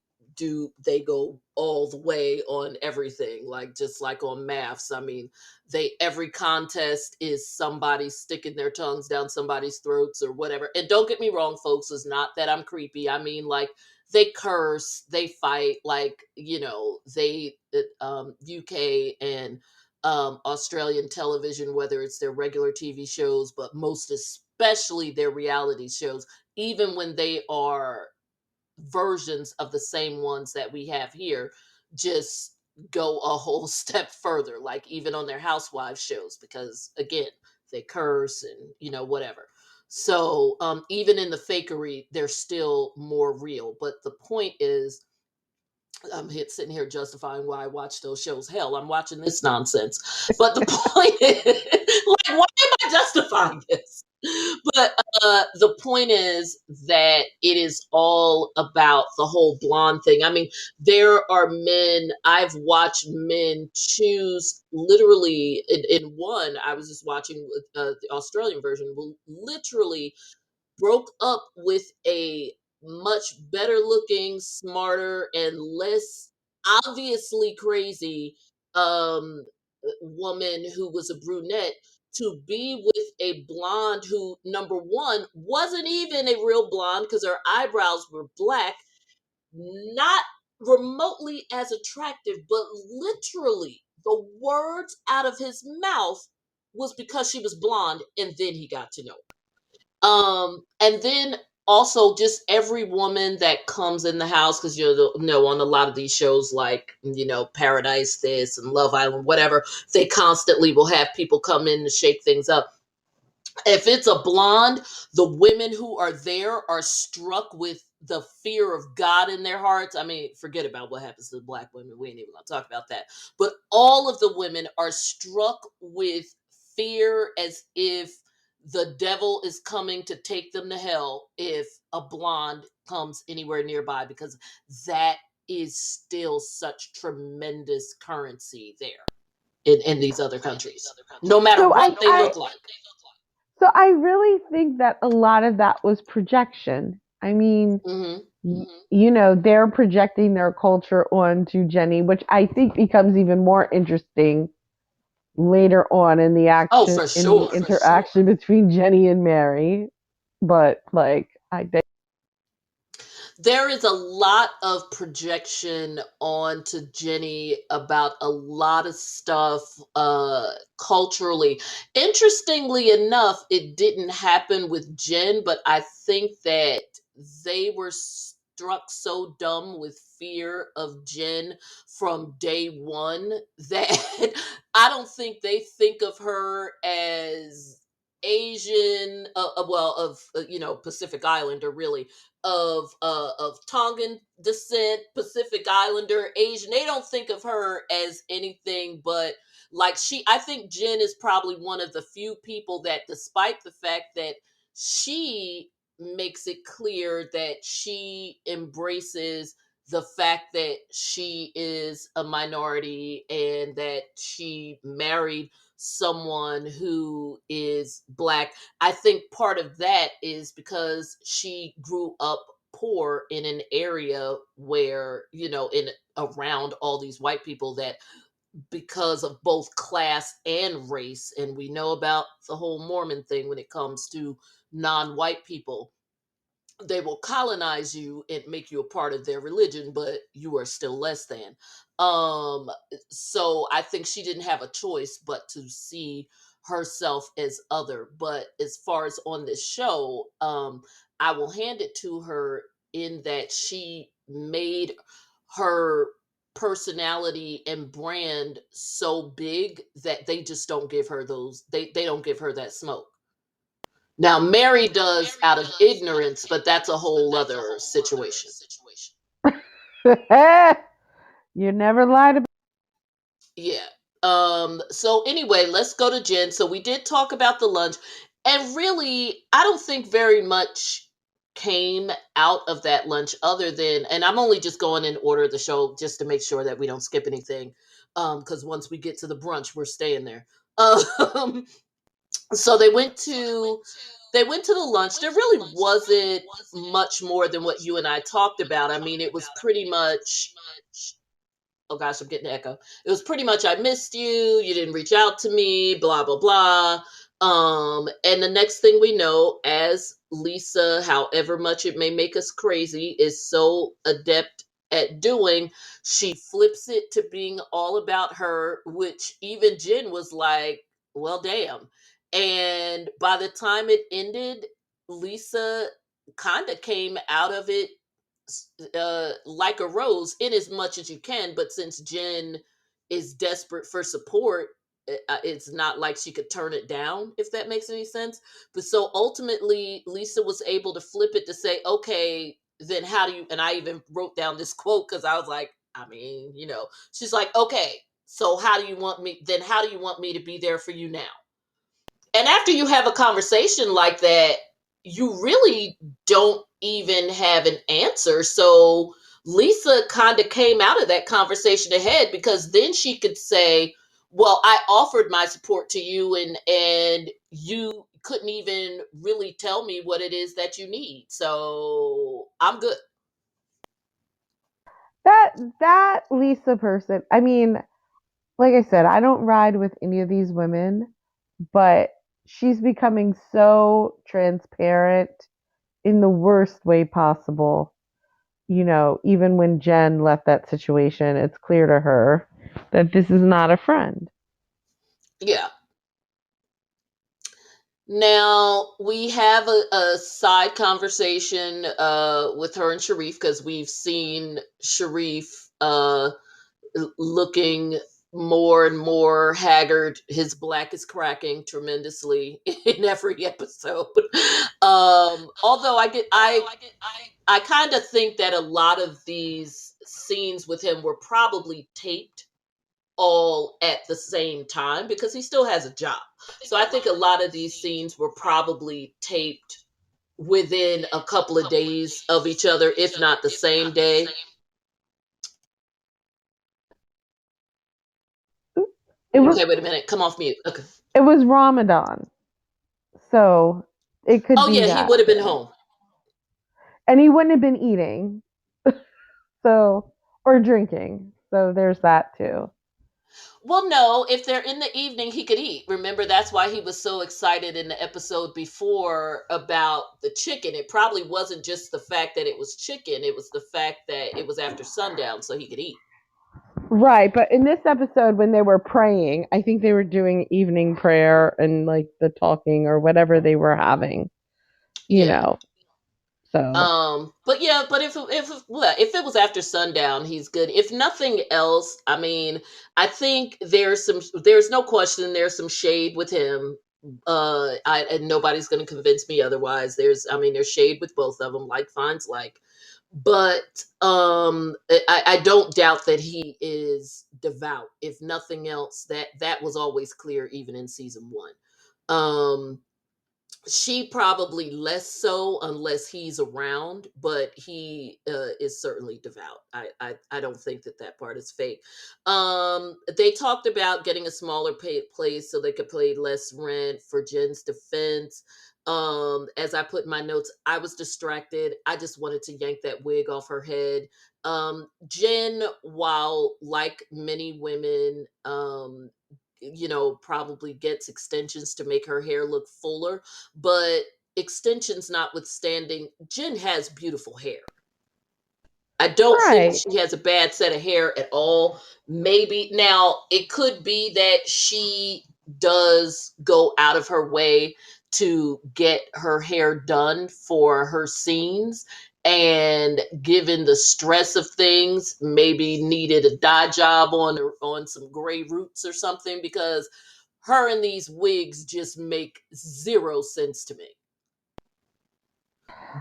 go all the way on everything, like just like on maths. I mean, every contest is somebody sticking their tongues down somebody's throats or whatever. And don't get me wrong, folks, it's not that I'm creepy. I mean, like, they curse, they fight, like, they UK and Australian television, whether it's their regular TV shows, but most especially their reality shows, even when they are versions of the same ones that we have here, just go a whole step further, like even on their housewives shows, because again, they curse and whatever. So even in the fakery, they're still more real. But the point is, I'm sitting here justifying why I watch those shows. Hell, I'm watching this nonsense. But the point is, like, why am I justifying this? But the point is that it is all about the whole blonde thing. I mean, there are men, I've watched men choose literally, in one, I was just watching the Australian version, literally broke up with a much better looking, smarter, and less obviously crazy woman who was a brunette, to be with a blonde who, number one, wasn't even a real blonde because her eyebrows were black, not remotely as attractive, but literally the words out of his mouth was because she was blonde, and then he got to know her. And then also just every woman that comes in the house, because on a lot of these shows, like Paradise this and Love Island, whatever, they constantly will have people come in to shake things up. If it's a blonde, the women who are there are struck with the fear of God in their hearts. I mean, forget about what happens to the black women. We ain't even gonna talk about that. But all of the women are struck with fear, as if the devil is coming to take them to hell if a blonde comes anywhere nearby, because that is still such tremendous currency there in these other countries, no matter So what they look like. So I really think that a lot of that was projection. I mean, they're projecting their culture onto Jennie, which I think becomes even more interesting later on in the action, in the interaction between Jennie and Mary. But like, I think. There is a lot of projection onto Jennie about a lot of stuff culturally. Interestingly enough, it didn't happen with Jen, but I think that they were struck so dumb with fear of Jen from day one that I don't think they think of her as Asian, well, of Pacific Islander, really, of Tongan descent, Pacific Islander, Asian. They don't think of her as anything but like I think Jen is probably one of the few people that, despite the fact that she makes it clear that she embraces the fact that she is a minority and that she married someone who is Black. I think part of that is because she grew up poor in an area where, in around all these white people, that because of both class and race, and we know about the whole Mormon thing when it comes to non-white people, they will colonize you and make you a part of their religion, but you are still less than. um so I think she didn't have a choice but to see herself as other. But as far as on this show, I will hand it to her in that she made her personality and brand so big that they just don't give her they don't give her that smoke. Now, Mary does out of ignorance, but that's a whole other situation. You never lied about. Yeah. So anyway, let's go to Jen. So we did talk about the lunch, and really, I don't think very much came out of that lunch other than, and I'm only just going in order of the show just to make sure that we don't skip anything. Because once we get to the brunch, we're staying there. Um, so they went to the lunch. There really wasn't much more than what you and I talked about. I mean, it was pretty much, oh gosh, I'm getting an echo. It was pretty much, I missed you, you didn't reach out to me, blah blah blah. And the next thing we know, as Lisa, however much it may make us crazy, is so adept at doing, she flips it to being all about her, which even Jen was like, well, damn. And by the time it ended, Lisa kind of came out of it like a rose, in as much as you can. But since Jen is desperate for support, it's not like she could turn it down, if that makes any sense. But so ultimately, Lisa was able to flip it to say, okay, then how do you, and I even wrote down this quote because I was like, I mean, she's like, okay, so how do you want me to be there for you now? And after you have a conversation like that, you really don't even have an answer. So Lisa kind of came out of that conversation ahead, because then she could say, well, I offered my support to you, and you couldn't even really tell me what it is that you need. So I'm good. That Lisa person. I mean, like I said, I don't ride with any of these women, but she's becoming so transparent in the worst way possible. Even when Jen left that situation, it's clear to her that this is not a friend. Yeah. Now we have a side conversation with her and Sharif, because we've seen Sharif looking more and more haggard. His black is cracking tremendously in every episode. Although I kind of think that a lot of these scenes with him were probably taped all at the same time, because he still has a job. So I think a lot of these scenes were probably taped within a couple of days of each other, if not the same day. It was Okay, wait a minute. Come off mute. Okay. it was Ramadan, so it could Oh be yeah, he that would have been too. home. And he wouldn't have been eating, so or drinking. So there's that too. Well, no, if they're in the evening, he could eat. Remember, that's why he was so excited in the episode before about the chicken. It probably wasn't just the fact that it was chicken, it was the fact that it was after sundown, so he could eat. Right, but in this episode when they were praying, I think they were doing evening prayer and like the talking or whatever they were having, you Yeah. know. So, But yeah, but if it was after sundown, he's good. If nothing else, I mean, I think there's no question there's some shade with him. And nobody's going to convince me otherwise. There's shade with both of them, like finds like. But I don't doubt that he is devout. If nothing else, that was always clear even in season 1. She probably less so unless he's around, but he is certainly devout. I don't think that part is fake. They talked about getting a smaller place so they could pay less rent for Jen's defense. As I put in my notes, I was distracted. I just wanted to yank that wig off her head. Jen, while like many women, probably gets extensions to make her hair look fuller, but extensions notwithstanding, Jen has beautiful hair. I don't think right. she has a bad set of hair at all. Maybe now it could be that she does go out of her way to get her hair done for her scenes, and given the stress of things, maybe needed a dye job on some gray roots or something, because her and these wigs just make zero sense to me.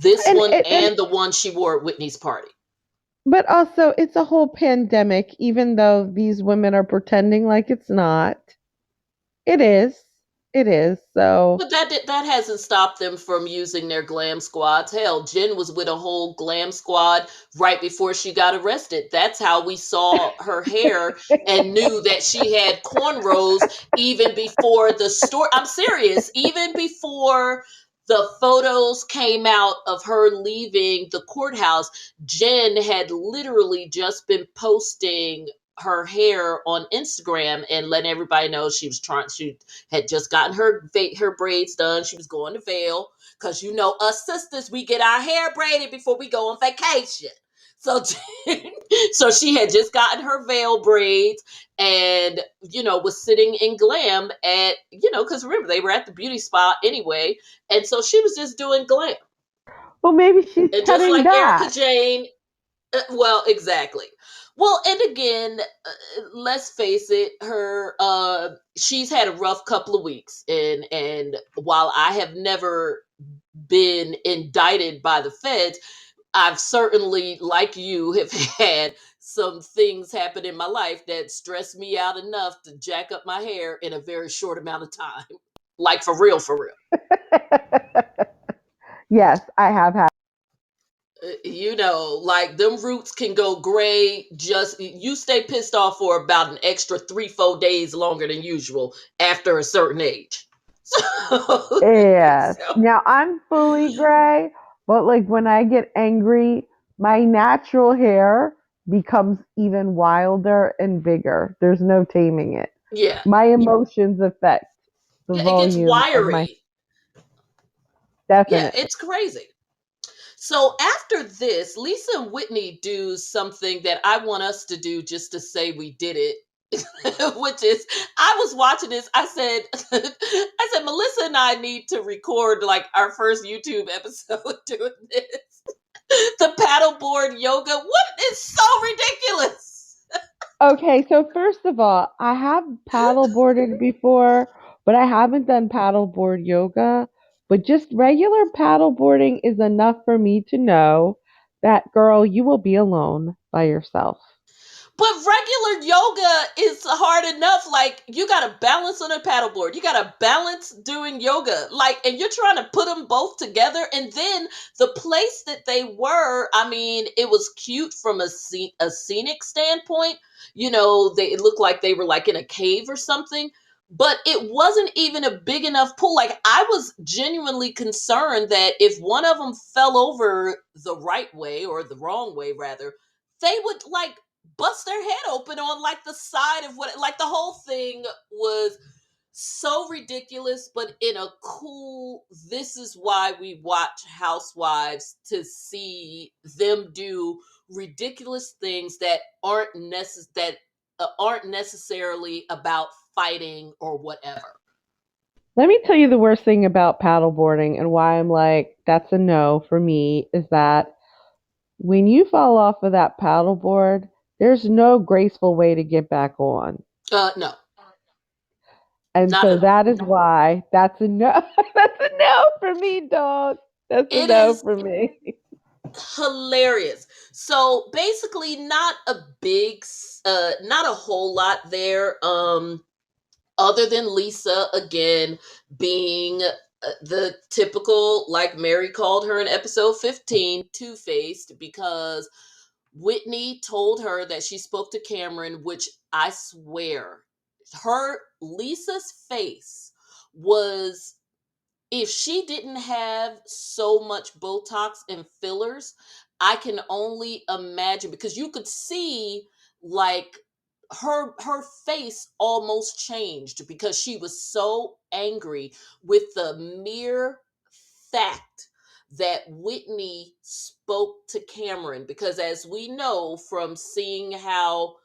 This And one it and the one she wore at Whitney's party. but also it's a whole pandemic even though these women are pretending like it's not. It is. It is. So, But that hasn't stopped them from using their glam squads. Hell, Jen was with a whole glam squad right before she got arrested. That's how we saw her hair and knew that she had cornrows even before the story. I'm serious. Even before the photos came out of her leaving the courthouse, Jen had literally just been posting her hair on Instagram and letting everybody know she had just gotten her braids done. She was going to Vail because us sisters, we get our hair braided before we go on vacation. So, so she had just gotten her Vail braids and was sitting in glam at because remember they were at the beauty spot anyway, and so she was just doing glam. well, maybe she's And just cutting like Erica back. Jane, well, exactly. Well, and again, let's face it, her she's had a rough couple of weeks, and while I have never been indicted by the feds, I've certainly, like you, have had some things happen in my life that stressed me out enough to jack up my hair in a very short amount of time. Like for real, for real. Yes, I have had. Like them roots can go gray. Just you stay pissed off for about an extra 3-4 days longer than usual after a certain age. So, Yes. so Now I'm fully gray, but like when I get angry, my natural hair becomes even wilder and bigger. There's no taming it. yeah, My emotions affect the yeah, it gets volume of my wiry. Yeah, definitely. it's crazy. So after this, Lisa and Whitney do something that I want us to do just to say we did it. Which is, I was watching this. I said, Melissa and I need to record like our first YouTube episode doing this. The paddleboard yoga. What is so ridiculous? Okay, so first of all, I have paddleboarded before, but I haven't done paddleboard yoga. But just regular paddleboarding is enough for me to know that, girl, you will be alone by yourself. But regular yoga is hard enough. Like, you got to balance on a paddleboard. You got to balance doing yoga. Like, and you're trying to put them both together. And then the place that they were, I mean, it was cute from a scenic standpoint. It looked like they were like in a cave or something. But it wasn't even a big enough pool. Like, I was genuinely concerned that if one of them fell over the right way or the wrong way, rather, they would like bust their head open on like the side of what, like the whole thing was so ridiculous, but in a cool, this is why we watch Housewives, to see them do ridiculous things that aren't necessarily about fighting or whatever. Let me tell you the worst thing about paddleboarding and why I'm like, that's a no for me, is that when you fall off of that paddleboard, there's no graceful way to get back on. No, And not so at all. that is why that's a no. That's a no for me, dog. That's a It no is for me. hilarious. So basically, not a whole lot there. Other than Lisa again being the typical, like Mary called her in episode 15, two-faced, because Whitney told her that she spoke to Cameron, which I swear, Lisa's face was, if she didn't have so much Botox and fillers, I can only imagine, because you could see like her face almost changed because she was so angry with the mere fact that Whitney spoke to Cameron, because as we know from seeing how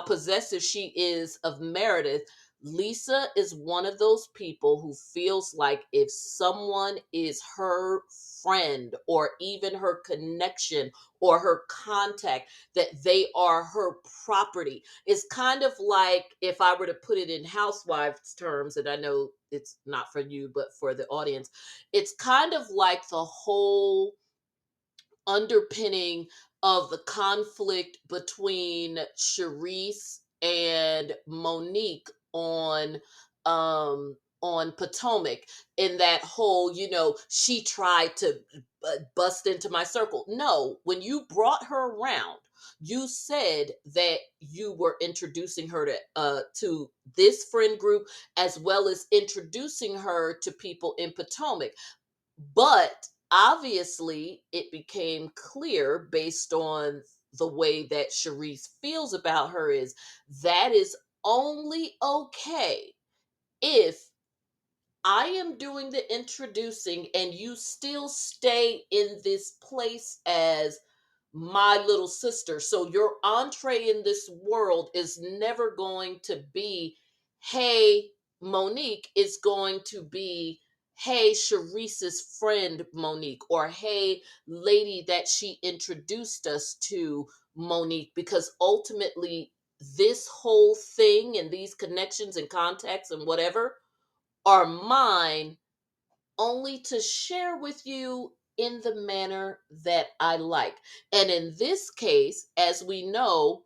possessive she is of Meredith, Lisa is one of those people who feels like if someone is her friend or even her connection or her contact, that they are her property. It's kind of like, if I were to put it in housewives terms, and I know it's not for you, but for the audience, it's kind of like the whole underpinning of the conflict between Charisse and Monique on Potomac, in that whole, she tried to bust into my circle. No, when you brought her around, you said that you were introducing her to this friend group, as well as introducing her to people in Potomac. But obviously, it became clear based on the way that Charisse feels about her, is that is only okay if I am doing the introducing and you still stay in this place as my little sister. So your entree in this world is never going to be, hey, Monique. Is going to be, hey, Charisse's friend Monique, or hey, lady that she introduced us to, Monique, because ultimately this whole thing and these connections and contacts and whatever are mine, only to share with you in the manner that I like. And in this case, as we know,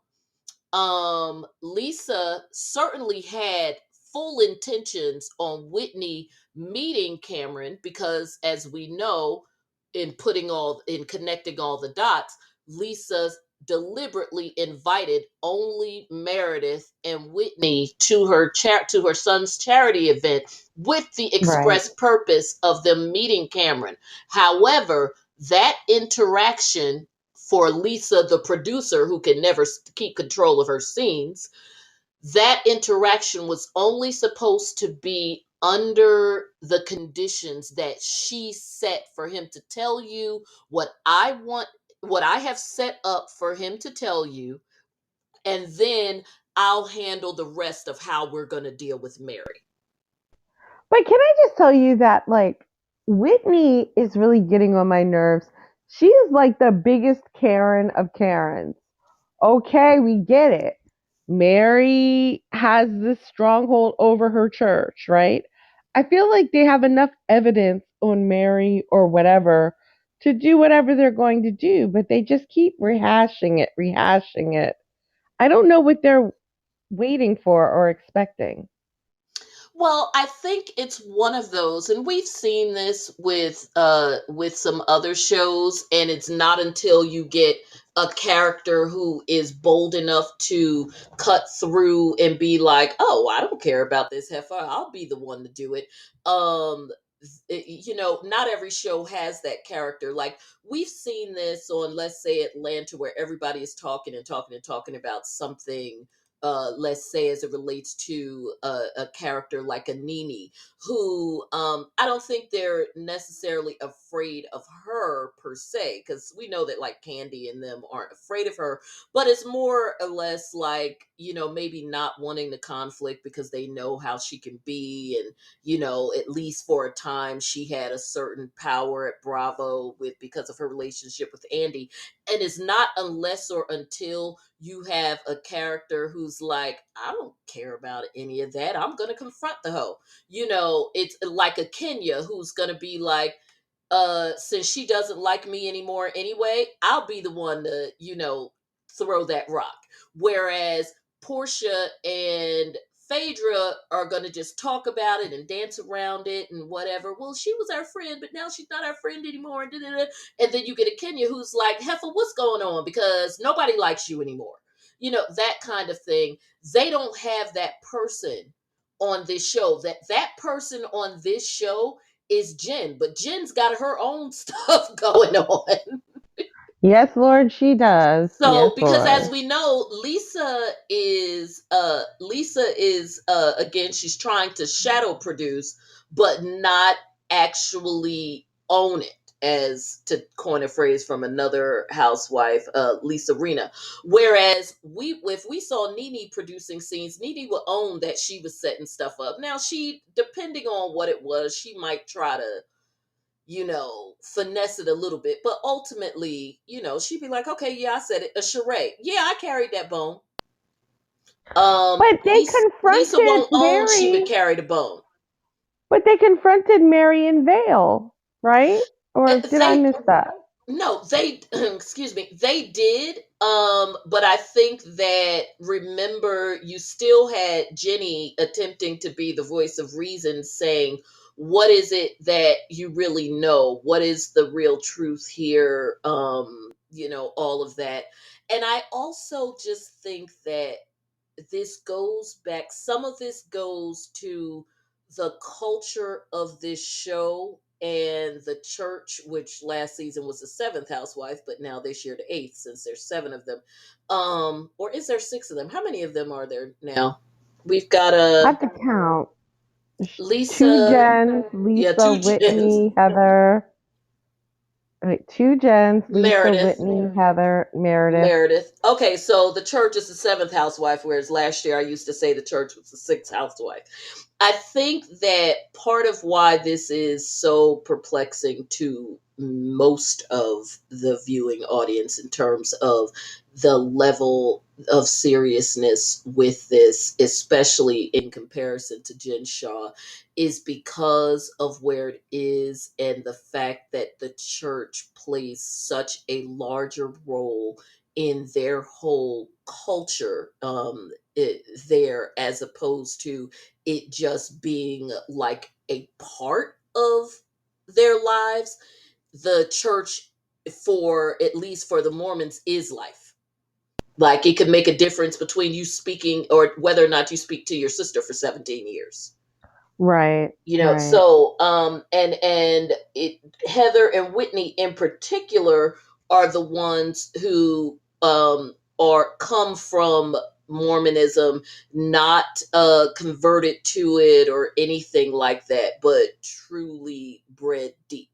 Lisa certainly had full intentions on Whitney meeting Cameron, because as we know, in connecting all the dots, Lisa deliberately invited only Meredith and Whitney to her son's charity event, with the Right. express purpose of them meeting Cameron. However, that interaction for Lisa, the producer, who can never keep control of her scenes, that interaction was only supposed to be under the conditions that she set for him to tell you what I want, what I have set up for him to tell you, and then I'll handle the rest of how we're going to deal with Mary. But can I just tell you that, like, Whitney is really getting on my nerves. She is like the biggest Karen of Karens. Okay, we get it. Mary has this stronghold over her church, right? I feel like they have enough evidence on Mary or whatever to do whatever they're going to do, but they just keep rehashing it, rehashing it. I don't know what they're waiting for or expecting. Well, I think it's one of those, and we've seen this with some other shows, and it's not until you get a character who is bold enough to cut through and be like, "Oh, I don't care about this heifer. I'll be the one to do it." not every show has that character. Like, we've seen this on, let's say, Atlanta, where everybody is talking and talking and talking about something, let's say, as it relates to a character like a Nene, who I don't think they're necessarily afraid of her per se, because we know that like Candy and them aren't afraid of her, but it's more or less like, maybe not wanting the conflict because they know how she can be. And at least for a time, she had a certain power at Bravo because of her relationship with Andy. And it's not unless or until you have a character who's like, I don't care about any of that, I'm going to confront the hoe. It's like a Kenya who's going to be like, since she doesn't like me anymore anyway, I'll be the one to, throw that rock. Whereas Portia and Phaedra are going to just talk about it and dance around it and whatever. Well, she was our friend, but now she's not our friend anymore. And then you get a Kenya who's like, Heifer, what's going on? Because nobody likes you anymore. That kind of thing. They don't have that person on this show. That person on this show is Jen, but Jen's got her own stuff going on. Yes, Lord, she does. Yes, So, because as Lord. we know, Lisa is again, she's trying to shadow produce, but not actually own it, as to coin a phrase from another housewife, Lisa Rena. Whereas if we saw Nene producing scenes, Nene would own that she was setting stuff up. Now, she, depending on what it was, she might try to finesse it a little bit. But ultimately, she'd be like, okay, yeah, I said it, a charade. Yeah, I carried that bone. But they Lisa confronted won't own she would Mary. carry the bone. But they confronted Mary in Vale, right? Or did I They miss that? No, they excuse me, they did. But I think that, remember, you still had Jennie attempting to be the voice of reason, saying, what is it that you really know? What is the real truth here? All of that. And I also just think that some of this goes to the culture of this show and the church, which last season was the seventh housewife, but now this year the eighth, since there's seven of them. Or is there six of them? How many of them are there now? We've got I a have to count. Two Lisa, Jens, yeah, Lisa, two Jens, Whitney, Heather. Wait, two Jens, Lisa, Meredith, Whitney, Heather, Meredith. Meredith. Okay, so the church is the seventh housewife, whereas last year I used to say the church was the sixth housewife. I think that part of why this is so perplexing to most of the viewing audience in terms of the level of seriousness with this, especially in comparison to Jen Shaw, is because of where it is and the fact that the church plays such a larger role in their whole culture, there, as opposed to it just being like a part of their lives. The church, for at least for the Mormons, is life. Like, it could make a difference between you speaking or whether or not you speak to your sister for 17 years. Right, right. So and it Heather and Whitney in particular are the ones who are come from Mormonism, not converted to it or anything like that, but truly bred deep.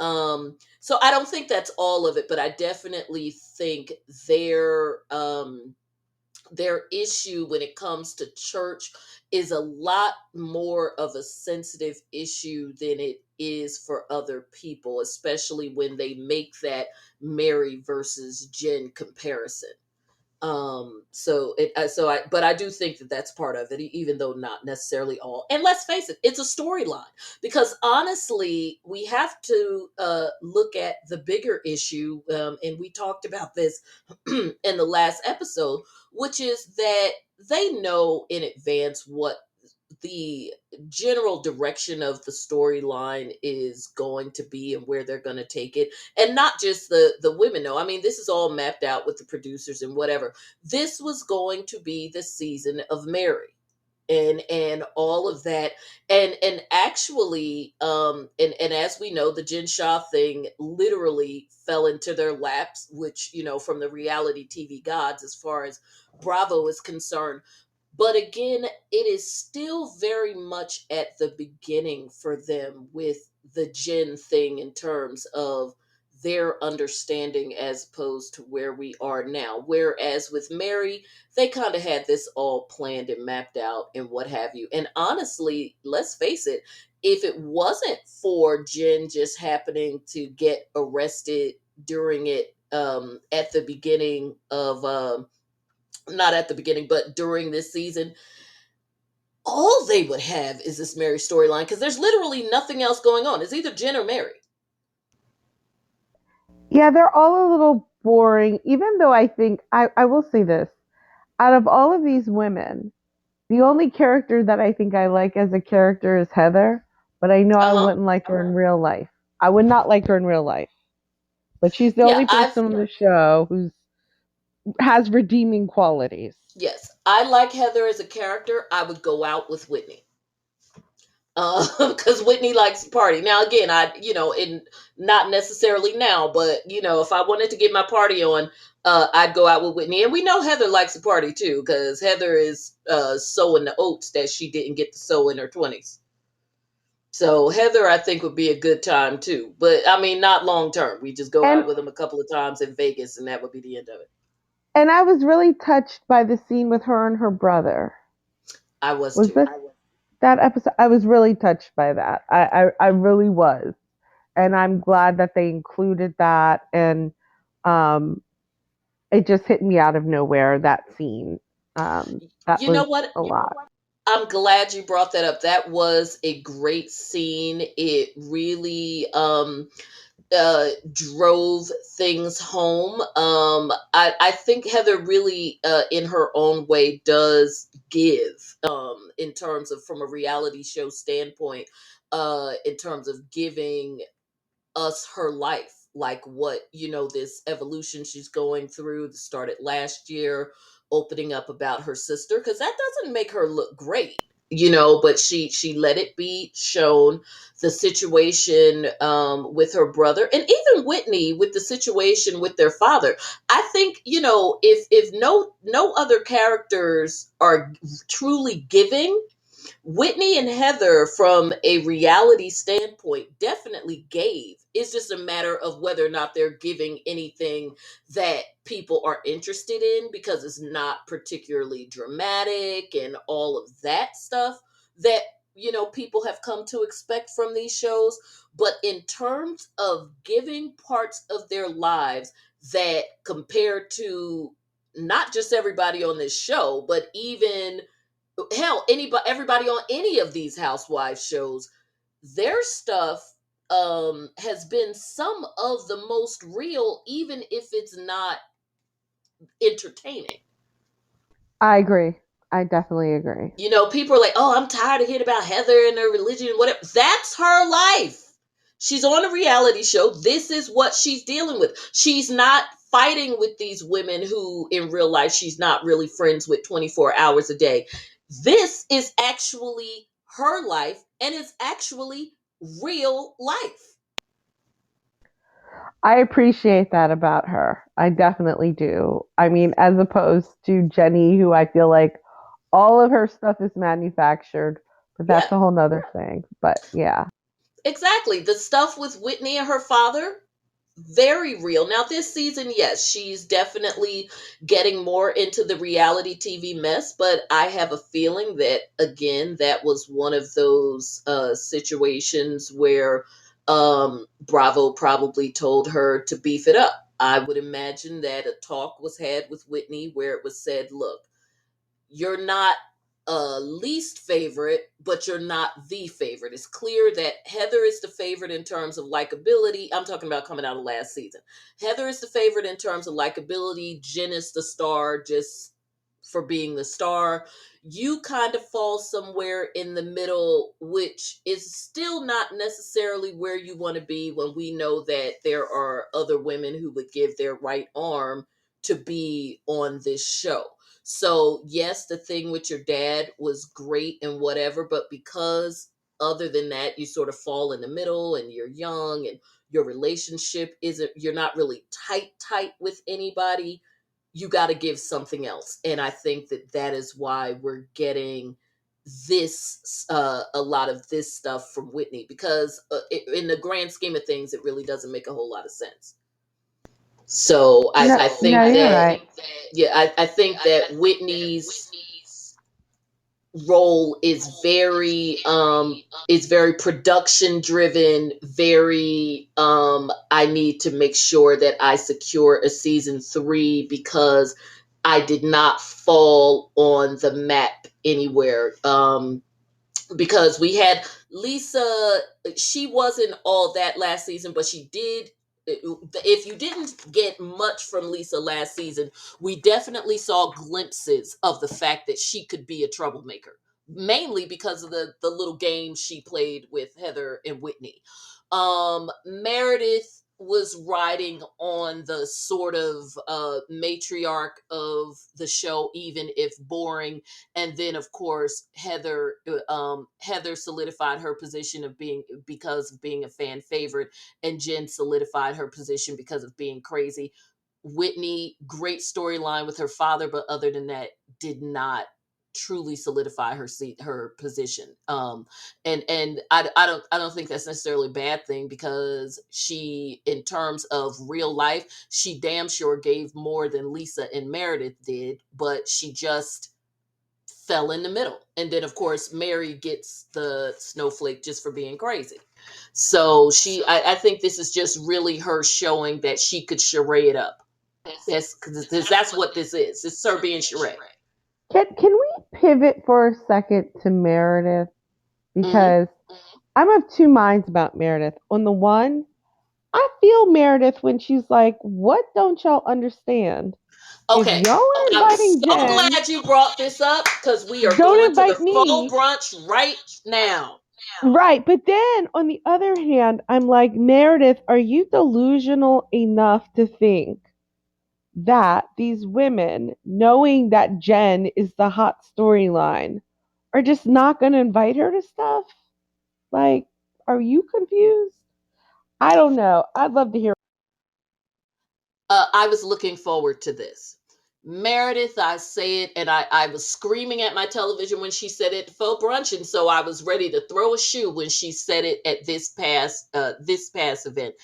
So I don't think that's all of it, but I definitely think their issue when it comes to church is a lot more of a sensitive issue than it is for other people, especially when they make that Mary versus Jen comparison. But I do think that that's part of it, even though not necessarily all. And let's face it, it's a storyline, because honestly, we have to look at the bigger issue, and we talked about this in the last episode, which is that they know in advance what the general direction of the storyline is going to be and where they're going to take it. And not just the women know. I mean, this is all mapped out with the producers and whatever. This was going to be the season of Mary. and all of that. And actually, and as we know, the Jen Shah thing literally fell into their laps, which, from the reality TV gods as far as Bravo is concerned. But again, it is still very much at the beginning for them with the Jen thing in terms of their understanding as opposed to where we are now. Whereas with Mary, they kind of had this all planned and mapped out and what have you. And honestly, let's face it, if it wasn't for Jen just happening to get arrested during it, at the beginning of, not at the beginning, but during this season, all they would have is this Mary storyline because there's literally nothing else going on. It's either Jen or Mary. Yeah, they're all a little boring, even though I think, I will say this. Out of all of these women, the only character that I think I like as a character is Heather, but I know Uh I huh. wouldn't like her in real life. I would not like her in real life. But she's the Yeah, only person on the show who has redeeming qualities. yes, I like Heather as a character. I would go out with Whitney. Because Whitney likes to party. Now, again, in not necessarily now, but if I wanted to get my party on, I'd go out with Whitney. And we know Heather likes to party too, because Heather is sowing the oats that she didn't get to sow in her 20s. So Heather, I think, would be a good time too. But I mean, not long term. We just go And out with them a couple of times in Vegas, and that would be the end of it. and I was really touched by the scene with her and her brother. I was Was too. this that episode? I was really touched by that. I really was. And I'm glad that they included that, and um it just hit me out of nowhere, that scene. That You know was what? a lot. I'm glad you brought that up. That was a great scene. It really drove things home. I think Heather really, in her own way, does give, in terms of from a reality show standpoint, in terms of giving us her life, like what, this evolution she's going through that started last year, opening up about her sister, because that doesn't make her look great, but she let it be shown. The situation, with her brother, and even Whitney with the situation with their father. I think, if no other characters are truly giving, Whitney and Heather, from a reality standpoint, definitely gave. It's just a matter of whether or not they're giving anything that people are interested in, because it's not particularly dramatic and all of that stuff that, people have come to expect from these shows. But in terms of giving parts of their lives that, compared to not just everybody on this show, but even, hell, everybody on any of these housewives shows, their stuff, has been some of the most real, even if it's not entertaining. I agree. I definitely agree. People are like, oh, I'm tired of hearing about Heather and her religion and whatever. That's her life. She's on a reality show. This is what she's dealing with. She's not fighting with these women who in real life she's not really friends with 24 hours a day. This is actually her life, and it's actually real life. I appreciate that about her. I definitely do. I mean, as opposed to Jennie, who I feel like all of her stuff is manufactured, but Yeah, that's a whole nother thing. But yeah. exactly. The stuff with Whitney and her father, very real. Now, this season, yes, she's definitely getting more into the reality TV mess, but I have a feeling that, again, that was one of those situations where, Bravo probably told her to beef it up. I would imagine that a talk was had with Whitney where it was said, look, you're not a least favorite, but you're not the favorite. It's clear that Heather is the favorite in terms of likability. I'm talking about coming out of last season. Heather is the favorite in terms of likability. Jen is the star just for being the star. You kind of fall somewhere in the middle, which is still not necessarily where you want to be, when we know that there are other women who would give their right arm to be on this show. So yes, the thing with your dad was great and whatever, but because other than that, you sort of fall in the middle and you're young and your relationship isn't, you're not really tight with anybody, you got to give something else. And I think that that is why we're getting this a lot of this stuff from Whitney, because in the grand scheme of things, it really doesn't make a whole lot of sense. So I think No, you're that right. yeah, I think that Whitney's role is very production driven, very I need to make sure that I secure a season 3 because I did not fall on the map anywhere. Because we had Lisa, she wasn't all that last season, but she did. If you didn't get much from Lisa last season, we definitely saw glimpses of the fact that she could be a troublemaker, mainly because of the little game she played with Heather and Whitney. Meredith was riding on the sort of matriarch of the show, even if boring. And then of course Heather solidified her position of being, because of being a fan favorite, and Jen solidified her position because of being crazy. Whitney, great storyline with her father, but other than that, did not truly solidify her position. And I don't think that's necessarily a bad thing, because she, in terms of real life, she damn sure gave more than Lisa and Meredith did, but she just fell in the middle. And then of course Mary gets the snowflake just for being crazy. So I think this is just really her showing that she could charade up. That's what this is. It's her being charade. Can we pivot for a second to Meredith? Mm-hmm. Because I'm of two minds about Meredith. On the one, I feel Meredith when she's like, "What don't y'all understand? If Okay. y'all are I'm inviting so Jen, glad you brought this up, because we are don't going to the invite full me." brunch right now. Right. But then on the other hand, I'm like, Meredith, are you delusional enough to think that these women, knowing that Jen is the hot storyline, are just not going to invite her to stuff? Like, are you confused? I don't know. I'd love to hear. I was looking forward to this. Meredith, I say it, and I was screaming at my television when she said it for brunch, and so I was ready to throw a shoe when she said it at this past event.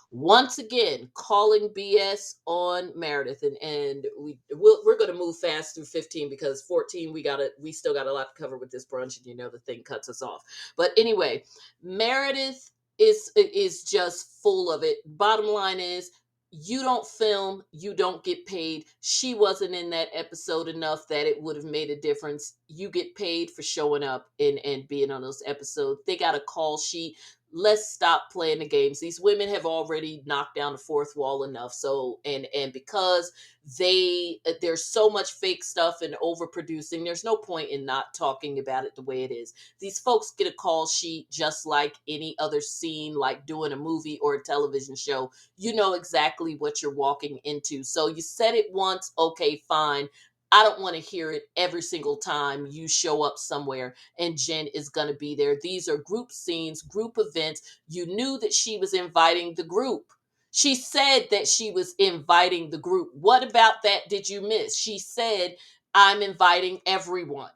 Once again, calling BS on Meredith, and we're going to move fast through 15, because 14 we still got a lot to cover with this brunch, and the thing cuts us off. But anyway, Meredith is just full of it. Bottom line is, you don't film, you don't get paid. She wasn't in that episode enough that it would have made a difference. You get paid for showing up and being on those episodes. They got a call sheet. Let's stop playing the games. These women have already knocked down the fourth wall enough. So and because there's so much fake stuff and overproducing, there's no point in not talking about it the way it is. These folks get a call sheet just like any other scene, like doing a movie or a television show. You know exactly what you're walking into. So you said it once, okay, fine. I don't want to hear it every single time you show up somewhere and Jen is going to be there. These are group scenes, group events. You knew that she was inviting the group. She said that she was inviting the group. What about that did you miss? She said, I'm inviting everyone.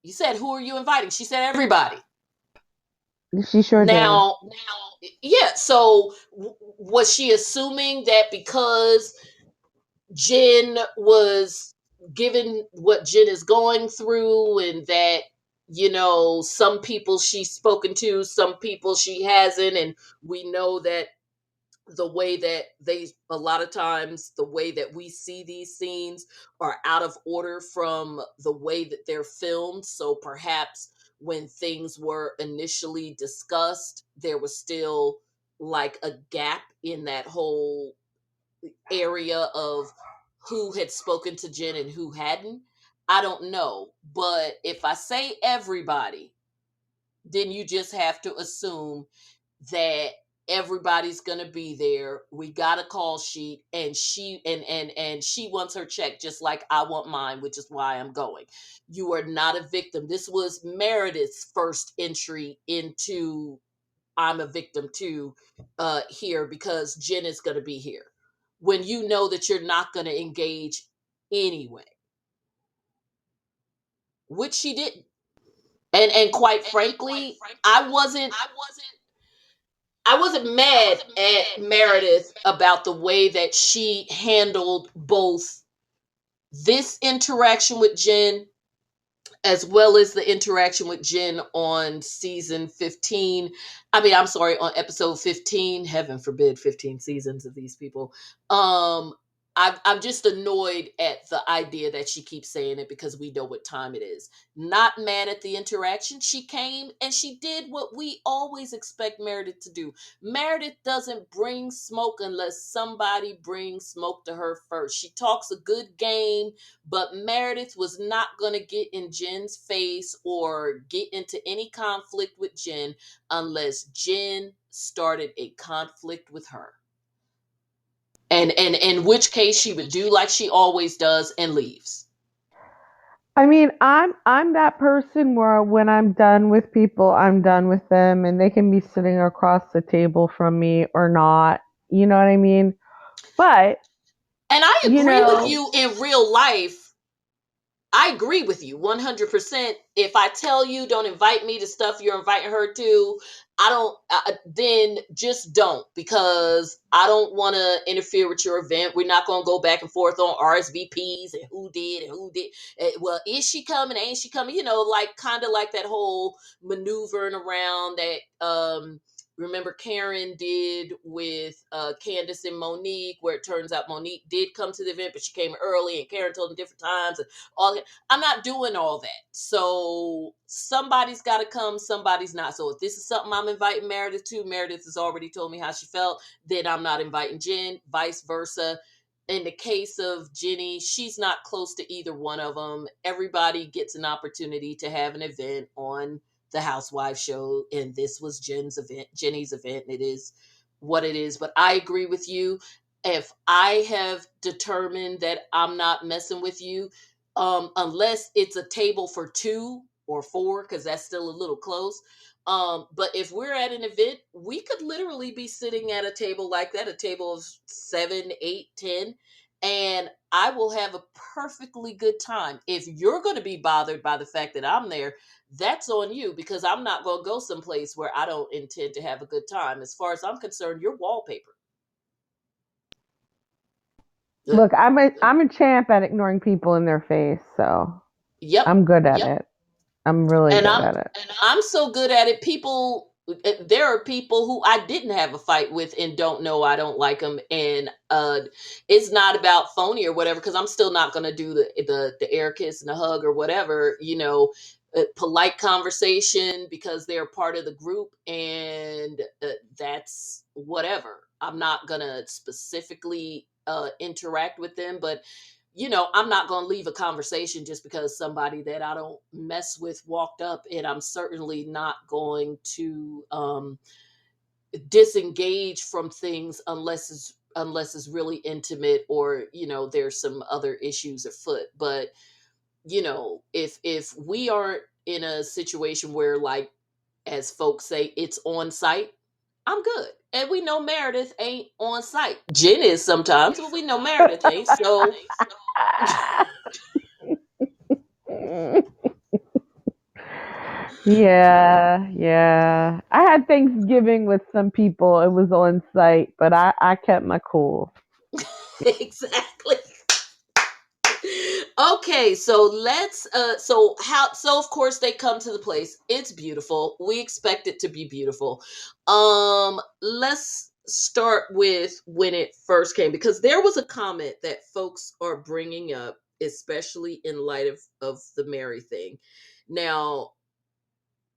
You said, who are you inviting? She said, everybody. She sure did. Now, yeah. So was she assuming that because Jen was given what Jen is going through, and that some people she's spoken to, some people she hasn't, and we know that the way that a lot of times the way that we see these scenes are out of order from the way that they're filmed. So perhaps when things were initially discussed, there was still like a gap in that whole area of who had spoken to Jen and who hadn't. I don't know. But if I say everybody, then you just have to assume that everybody's gonna be there. We got a call sheet, and she wants her check just like I want mine, which is why I'm going. You are not a victim. This was Meredith's first entry into I'm a victim too here, because Jen is gonna be here. When you know that you're not gonna engage anyway. Which she didn't. And quite frankly, I wasn't mad at Meredith about the way that she handled both this interaction with Jen as well as the interaction with Jen on season 15. I mean, I'm sorry, on episode 15. Heaven forbid 15 seasons of these people. I'm just annoyed at the idea that she keeps saying it because we know what time it is. Not mad at the interaction. She came and she did what we always expect Meredith to do. Meredith doesn't bring smoke unless somebody brings smoke to her first. She talks a good game, but Meredith was not going to get in Jen's face or get into any conflict with Jen unless Jen started a conflict with her. And in which case she would do like she always does and leaves. I mean, I'm that person where when I'm done with people, I'm done with them, and they can be sitting across the table from me or not. You know what I mean? But And I you agree with know, you in real life. I agree with you 100%. If I tell you don't invite me to stuff you're inviting her to, I don't, then just don't, because I don't want to interfere with your event. We're not going to go back and forth on RSVPs and who did and who did. Well, is she coming? Ain't she coming? You know, like kind of like that whole maneuvering around that, remember Karen did with Candace and Monique, where it turns out Monique did come to the event, but she came early and Karen told them different times and all that. I'm not doing all that. So somebody's got to come, somebody's not. So if this is something I'm inviting Meredith to, Meredith has already told me how she felt, then I'm not inviting Jen, vice versa. In the case of Jennie, she's not close to either one of them. Everybody gets an opportunity to have an event on the Housewives show, and this was Jennie's event. It is what it is. But I agree with you. If I have determined that I'm not messing with you, unless it's a table for 2 or 4, because that's still a little close. But if we're at an event, we could literally be sitting at a table like that, a table of 7, 8, 10, and I will have a perfectly good time. If you're going to be bothered by the fact that I'm there, that's on you, because I'm not going to go someplace where I don't intend to have a good time. As far as I'm concerned, you're wallpaper. look, I'm a champ at ignoring people in their face, so Yep. I'm good at it. I'm really And good at it. I'm so good at it. There are people who I didn't have a fight with and don't know I don't like them, and it's not about phony or whatever, because I'm still not going to do the air kiss and the hug or whatever, polite conversation, because they're part of the group, and that's whatever. I'm not going to specifically interact with them, but I'm not going to leave a conversation just because somebody that I don't mess with walked up, and I'm certainly not going to disengage from things unless it's really intimate, or there's some other issues afoot. But if we aren't in a situation where, like, as folks say, it's on site, I'm good. And we know Meredith ain't on site. Jen is sometimes, but we know Meredith ain't. So Yeah. I had Thanksgiving with some people. It was on site, but I kept my cool. exactly. Okay, so let's so of course they come to the place. It's beautiful. We expect it to be beautiful. Let's start with when it first came, because there was a comment that folks are bringing up, especially in light of the Mary thing. Now,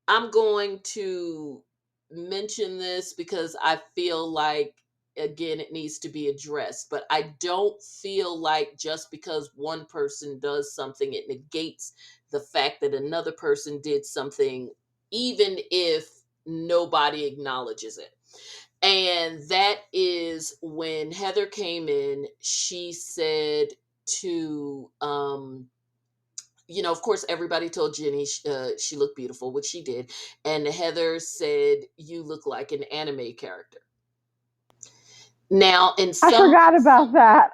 I'm going to mention this because I feel like, again, it needs to be addressed, but I don't feel like just because one person does something, it negates the fact that another person did something, even if nobody acknowledges it. And that is when Heather came in. She said to, of course, everybody told Jennie she looked beautiful, which she did. And Heather said, "You look like an anime character." Now, I forgot about that.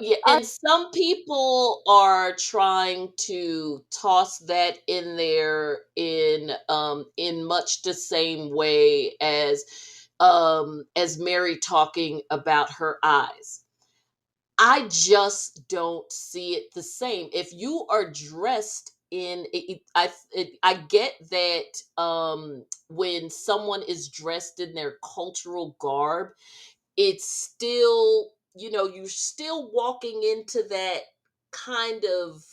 yeah, and some people are trying to toss that in there in much the same way as Mary talking about her eyes. I just don't see it the same. If you are dressed in I get that when someone is dressed in their cultural garb, it's still, you're still walking into that kind of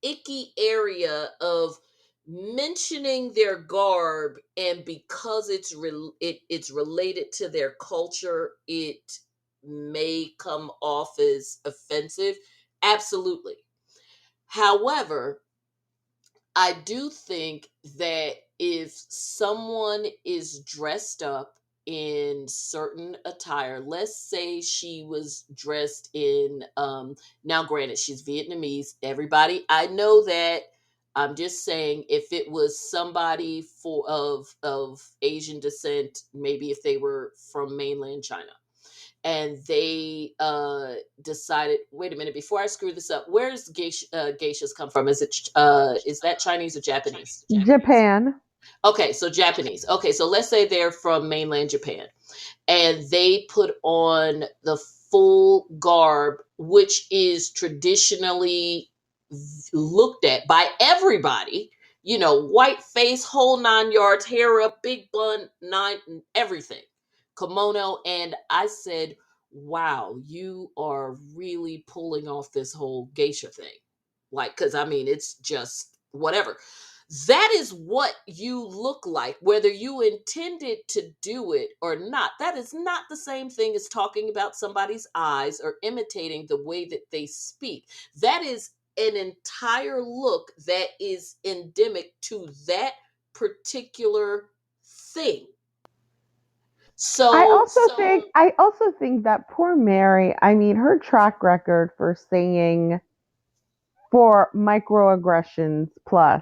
icky area of mentioning their garb, and because it's related to their culture, it may come off as offensive. Absolutely. However, I do think that if someone is dressed up in certain attire, let's say she was dressed in, now granted, she's Vietnamese. Everybody, I know that. I'm just saying, if it was somebody of Asian descent, maybe if they were from mainland China, and they decided, wait a minute, before I screw this up, where's geishas come from? Is that Chinese or Japanese? Japan. Okay, so Japanese. Okay, so let's say they're from mainland Japan, and they put on the full garb, which is traditionally looked at by everybody. White face, whole 9 yards, hair up, big bun, everything, kimono. And I said, "Wow, you are really pulling off this whole geisha thing." Like, because I mean, it's just whatever. That is what you look like, whether you intended to do it or not. That is not the same thing as talking about somebody's eyes or imitating the way that they speak. That is an entire look that is endemic to that particular thing. I So, also think that poor Mary, I mean, her track record for saying for microaggressions plus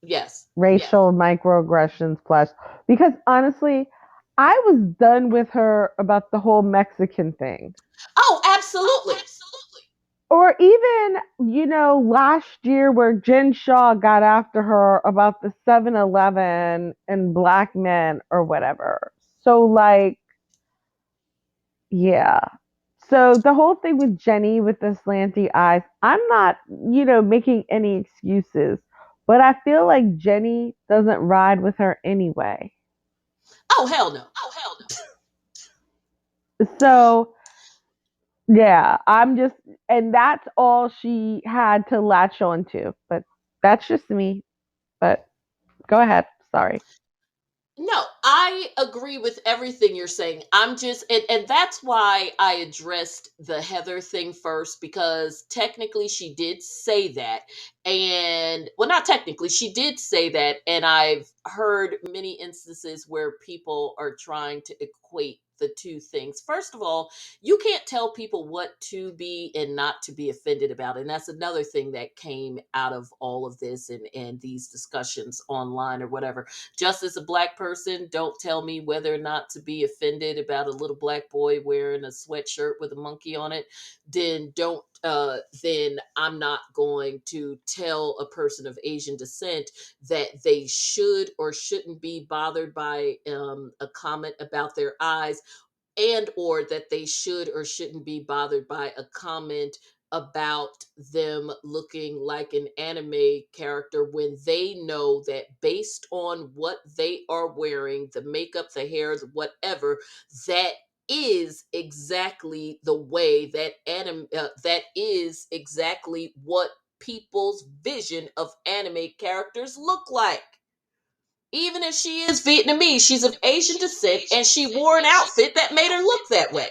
yes. racial microaggressions plus, because honestly, I was done with her about the whole Mexican thing. Oh, absolutely. Or even, last year where Jen Shaw got after her about the 7-Eleven and black men or whatever. So, like, yeah. So the whole thing with Jennie with the slanty eyes, I'm not, making any excuses, but I feel like Jennie doesn't ride with her anyway. Oh, hell no. So, yeah, and that's all she had to latch on to. But that's just me. But go ahead. Sorry. No, I agree with everything you're saying. I'm just, and that's why I addressed the Heather thing first, because technically she did say that. And, well, not technically, she did say that. And I've heard many instances where people are trying to equate the two things. First of all, you can't tell people what to be and not to be offended about. And that's another thing that came out of all of this and these discussions online or whatever. Just as a black person, don't tell me whether or not to be offended about a little black boy wearing a sweatshirt with a monkey on it. Then I'm not going to tell a person of Asian descent that they should or shouldn't be bothered by a comment about their eyes, and or that they should or shouldn't be bothered by a comment about them looking like an anime character, when they know that based on what they are wearing, the makeup, the hair, the whatever, that is exactly the way that is exactly what people's vision of anime characters look like. Even if she is Vietnamese, she's of Asian descent, and she wore an outfit that made her look that way.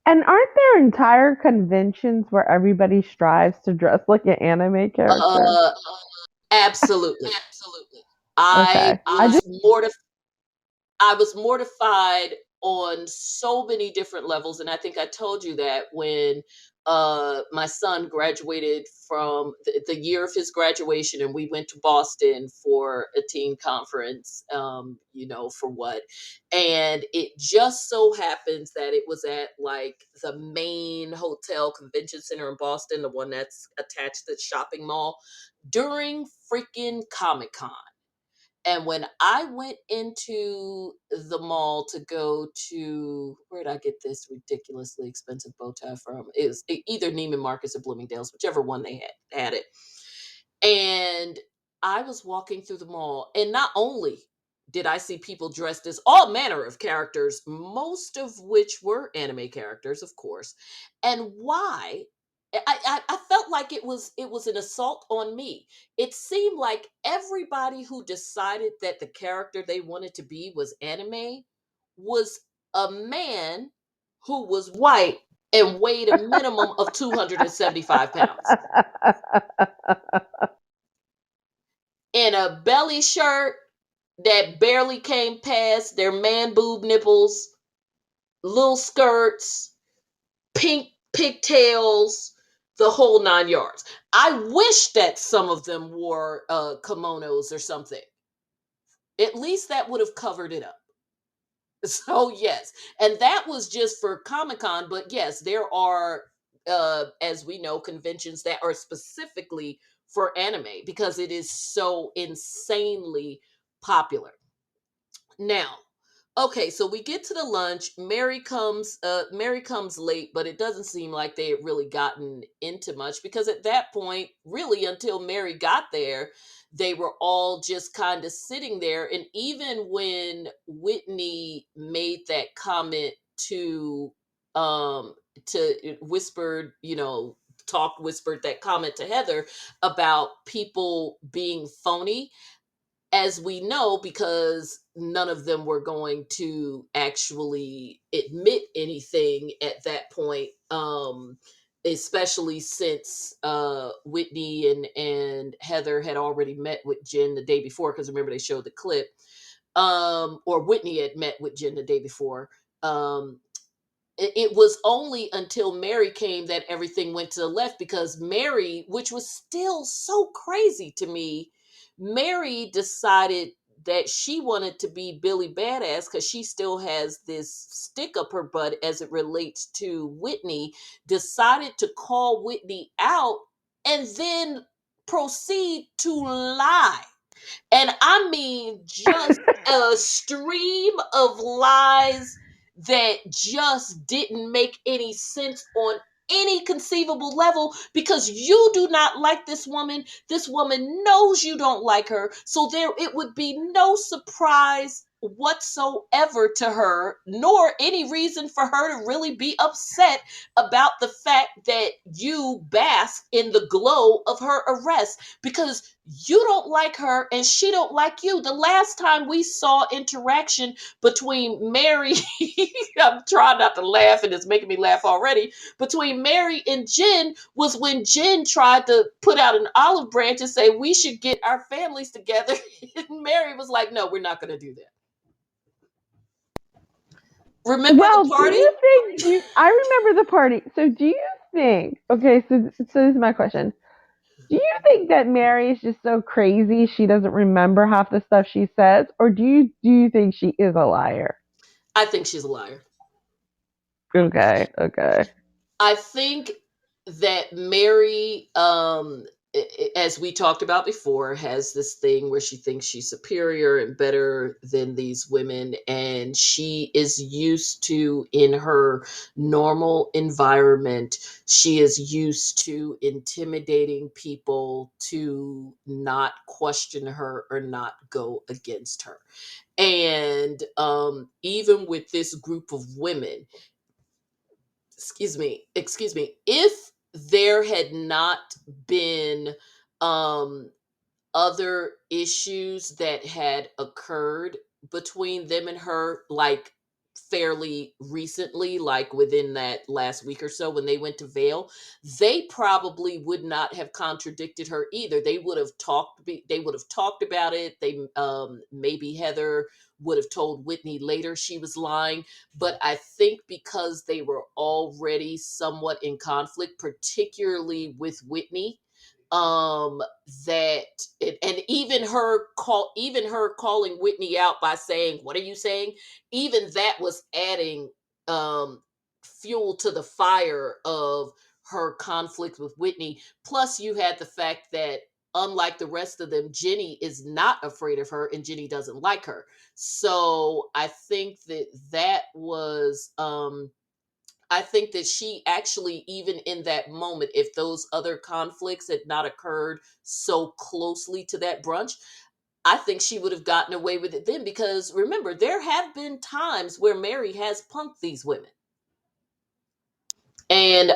And aren't there entire conventions where everybody strives to dress like an anime character? Uh, absolutely. I Okay. I was just mortified. I was mortified on so many different levels. And I think I told you that when my son graduated from the year of his graduation, and we went to Boston for a teen conference, for what? And it just so happens that it was at like the main hotel convention center in Boston, the one that's attached to the shopping mall, during freaking Comic-Con. And when I went into the mall to go to, where did I get this ridiculously expensive bow tie from? It was either Neiman Marcus or Bloomingdale's, whichever one they had it. And I was walking through the mall, and not only did I see people dressed as all manner of characters, most of which were anime characters, of course. And why? I felt like it was an assault on me. It seemed like everybody who decided that the character they wanted to be was anime was a man who was white and weighed a minimum of 275 pounds. In a belly shirt that barely came past their man boob nipples, little skirts, pink pigtails, the whole 9 yards. I wish that some of them wore kimonos or something. At least that would have covered it up. So yes, and that was just for Comic-Con, but yes, there are as we know, conventions that are specifically for anime because it is so insanely popular. Now, okay, so we get to the lunch. Mary comes late, but it doesn't seem like they had really gotten into much because at that point, really until Mary got there, they were all just kind of sitting there. And even when Whitney made that comment to whispered, whispered that comment to Heather about people being phony, as we know, because none of them were going to actually admit anything at that point, especially since Whitney and Heather had already met with Jen the day before, because remember they showed the clip, or Whitney had met with Jen the day before. It was only until Mary came that everything went to the left, because Mary, which was still so crazy to me, Mary decided that she wanted to be Billy Badass because she still has this stick up her butt as it relates to Whitney, decided to call Whitney out and then proceed to lie. And I mean, just a stream of lies that just didn't make any sense on any conceivable level, because you do not like this woman. This woman knows you don't like her. So it would be no surprise whatsoever to her, nor any reason for her to really be upset about the fact that you bask in the glow of her arrest, because you don't like her and she don't like you. The last time we saw interaction between Mary, I'm trying not to laugh and it's making me laugh already, between Mary and Jen was when Jen tried to put out an olive branch and say we should get our families together. And Mary was like, no, we're not going to do that. Remember the party? Do you think I remember the party. So do you think, okay, so this is my question. Do you think that Mary is just so crazy she doesn't remember half the stuff she says, or do you think she is a liar? I think she's a liar. Okay. I think that Mary, as we talked about before, has this thing where she thinks she's superior and better than these women. And she is used to, in her normal environment, she is used to intimidating people to not question her or not go against her. And even with this group of women, excuse me, if there had not been um other issues that had occurred between them and her, like fairly recently, like within that last week or so when they went to Vale, they probably would not have contradicted her either. They would have talked about it. They maybe Heather would have told Whitney later she was lying, but I think because they were already somewhat in conflict, particularly with Whitney, that and even her calling Whitney out by saying, "What are you saying?" Even that was adding fuel to the fire of her conflict with Whitney. Plus you had the fact that unlike the rest of them, Jennie is not afraid of her and Jennie doesn't like her. So I think that was I think that she actually, even in that moment, if those other conflicts had not occurred so closely to that brunch, I think she would have gotten away with it then. Because remember, there have been times where Mary has punked these women, and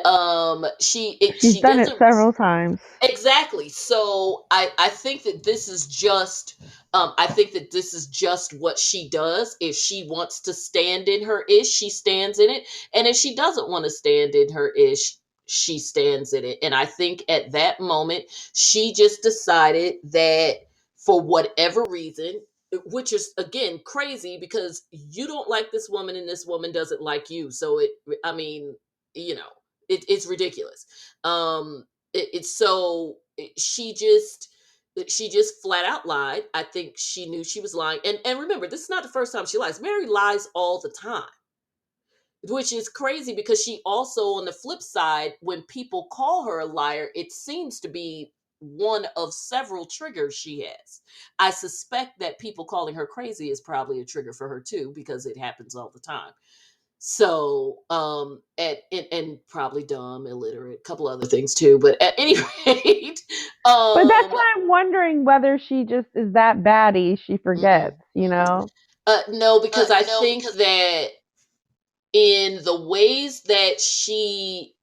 She's she done it doesn't. several times. Exactly. So I think that this is just I think that this is just what she does. If she wants to stand in her ish, she stands in it. And if she doesn't want to stand in her ish, she stands in it. And I think at that moment, she just decided that for whatever reason, which is again crazy because you don't like this woman and this woman doesn't like you. So I mean, you know, it's ridiculous. It's so she just flat out lied. I think she knew she was lying. And remember, this is not the first time she lies. Mary lies all the time, which is crazy because she also, on the flip side, when people call her a liar, it seems to be one of several triggers she has. I suspect that people calling her crazy is probably a trigger for her too, because it happens all the time. So, and probably dumb, illiterate, a couple other things too. But at any rate, But that's why I'm wondering whether she just is that baddie she forgets, you know? no, because I No, think that in the ways that she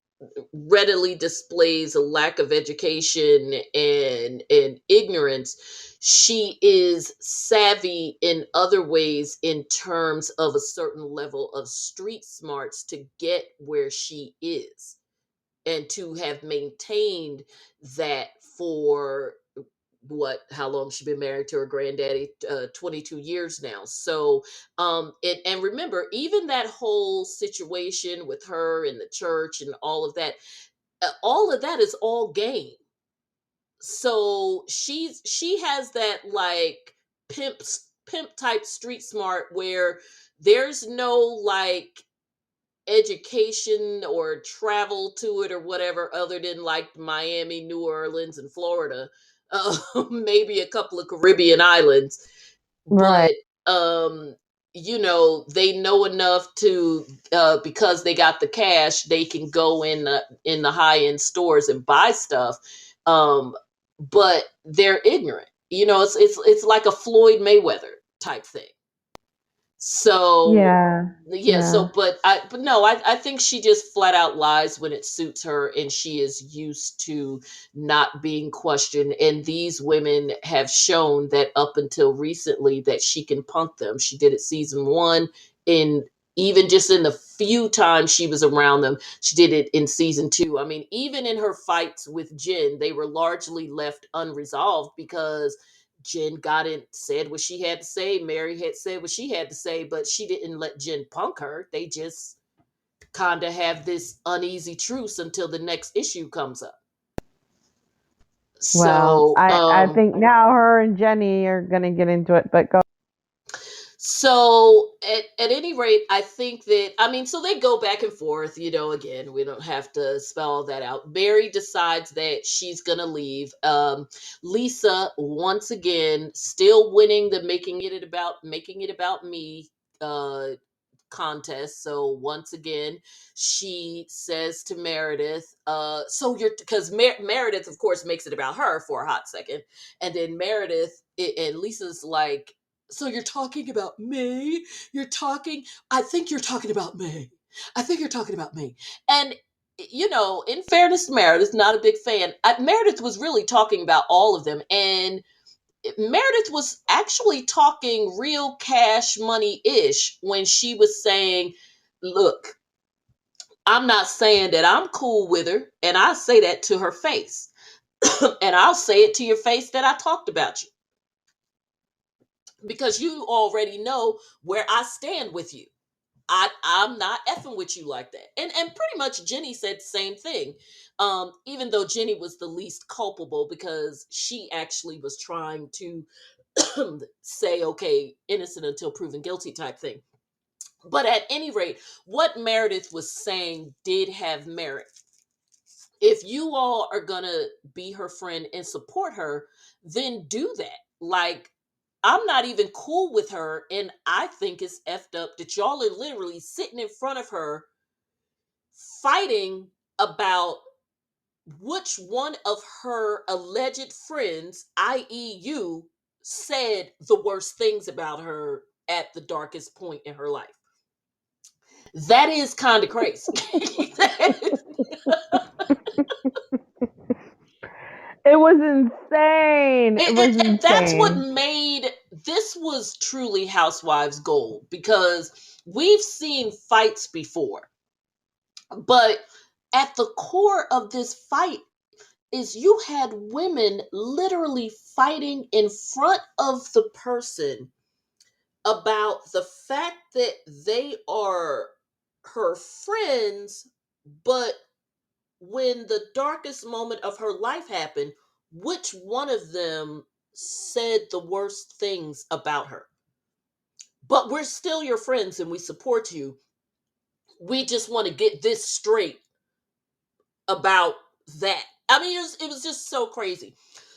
readily displays a lack of education and ignorance, she is savvy in other ways in terms of a certain level of street smarts to get where she is and to have maintained that for how long she been married to her granddaddy, 22 years now. So and remember, even that whole situation with her in the church and all of that is all game. So she has that like pimp type street smart where there's no like education or travel to it or whatever other than like Miami, New Orleans, and Florida, maybe a couple of Caribbean islands. Right. But they know enough to because they got the cash, they can go in the high end stores and buy stuff. Um, but they're ignorant. It's like a Floyd Mayweather type thing. So Yeah. yeah, Yeah. but no, I think she just flat out lies when it suits her, and she is used to not being questioned. And these women have shown that up until recently that she can punk them. She did it season one, in even just in the few times she was around them. She did it in season two. I mean, even in her fights with Jen, they were largely left unresolved because Jen got in, said what she had to say. Mary had said what she had to say, but she didn't let Jen punk her. They just kind of have this uneasy truce until the next issue comes up. Well, So, I think now her and Jennie are gonna get into it, but go. so at any rate, I think that, I mean, so they go back and forth, again, we don't have to spell all that out. Mary decides that she's going to leave. Lisa, once again, still winning the making it about me, uh, contest. So once again, she says to Meredith, so you're, because Meredith, of course, makes it about her for a hot second. And then Meredith and Lisa's like, so you're talking about me? I think you're talking about me. I think you're talking about me. And, in fairness to Meredith, not a big fan. Meredith was really talking about all of them. And Meredith was actually talking real cash money-ish when she was saying, look, I'm not saying that I'm cool with her, and I say that to her face. And I'll say it to your face that I talked about you. Because you already know where I stand with you. I'm not effing with you like that. And pretty much Jennie said the same thing. Even though Jennie was the least culpable because she actually was trying to say, okay, innocent until proven guilty type thing. But at any rate, what Meredith was saying did have merit. If you all are gonna be her friend and support her, then do that. Like, I'm not even cool with her, and I think it's effed up that y'all are literally sitting in front of her fighting about which one of her alleged friends, i.e., you, said the worst things about her at the darkest point in her life. That is kind of crazy. It was insane. It was That's what insane. made this was truly Housewives gold, because we've seen fights before, but at the core of this fight is you had women literally fighting in front of the person about the fact that they are her friends, but when the darkest moment of her life happened, which one of them said the worst things about her? But we're still your friends and we support you. We just want to get this straight about that. I mean, it was just so crazy.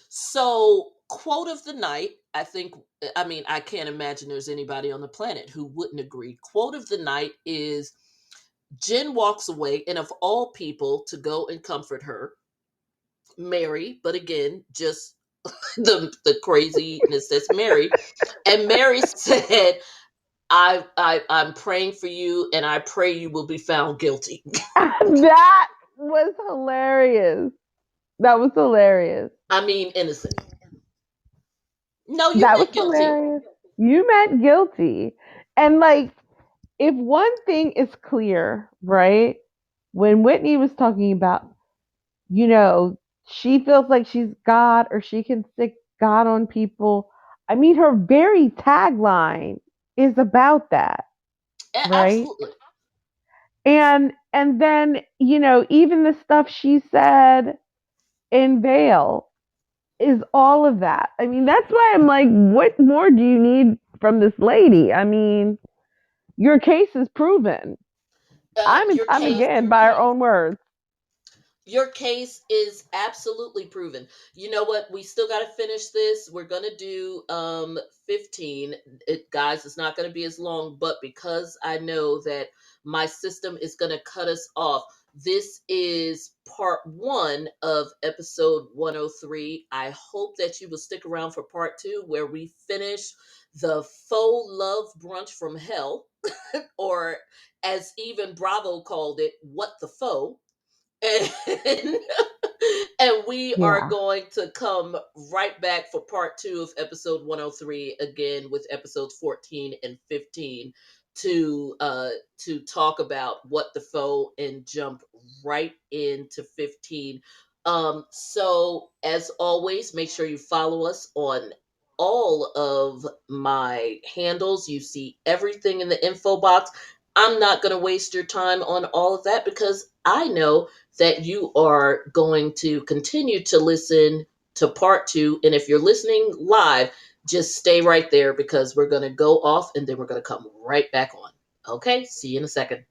So, quote of the night, I can't imagine there's anybody on the planet who wouldn't agree. Quote of the night is Jen walks away, and of all people to go and comfort her, Mary, but again, just the craziness that's Mary. And Mary said, I'm praying for you, and I pray you will be found guilty. That was hilarious. That was hilarious. I mean, innocent. No, you That was meant guilty. hilarious. You meant guilty. And like, if one thing is clear, right? When Whitney was talking about, you know, she feels like she's God or she can stick God on people. I mean, her very tagline is about that, right? Absolutely. And then, even the stuff she said in Vale is all of that. I mean, that's why I'm like, what more do you need from this lady? I mean, your case is proven time and Your time case again by her own words. Your case is absolutely proven. You know what? We still got to finish this. We're going to do 15. Guys, it's not going to be as long, but because I know that my system is going to cut us off, this is part 1 of episode 103. I hope that you will stick around for part 2, where we finish the faux love brunch from hell, or as even Bravo called it, what the faux. And, and we are Yeah. going to come right back for part 2 of episode 103, again with episodes 14 and 15, to talk about what the foe and jump right into 15. So as always, make sure you follow us on all of my handles. You see everything in the info box. I'm not going to waste your time on all of that, because I know that you are going to continue to listen to part 2. And if you're listening live, just stay right there, because we're going to go off and then we're going to come right back on. Okay, see you in a second.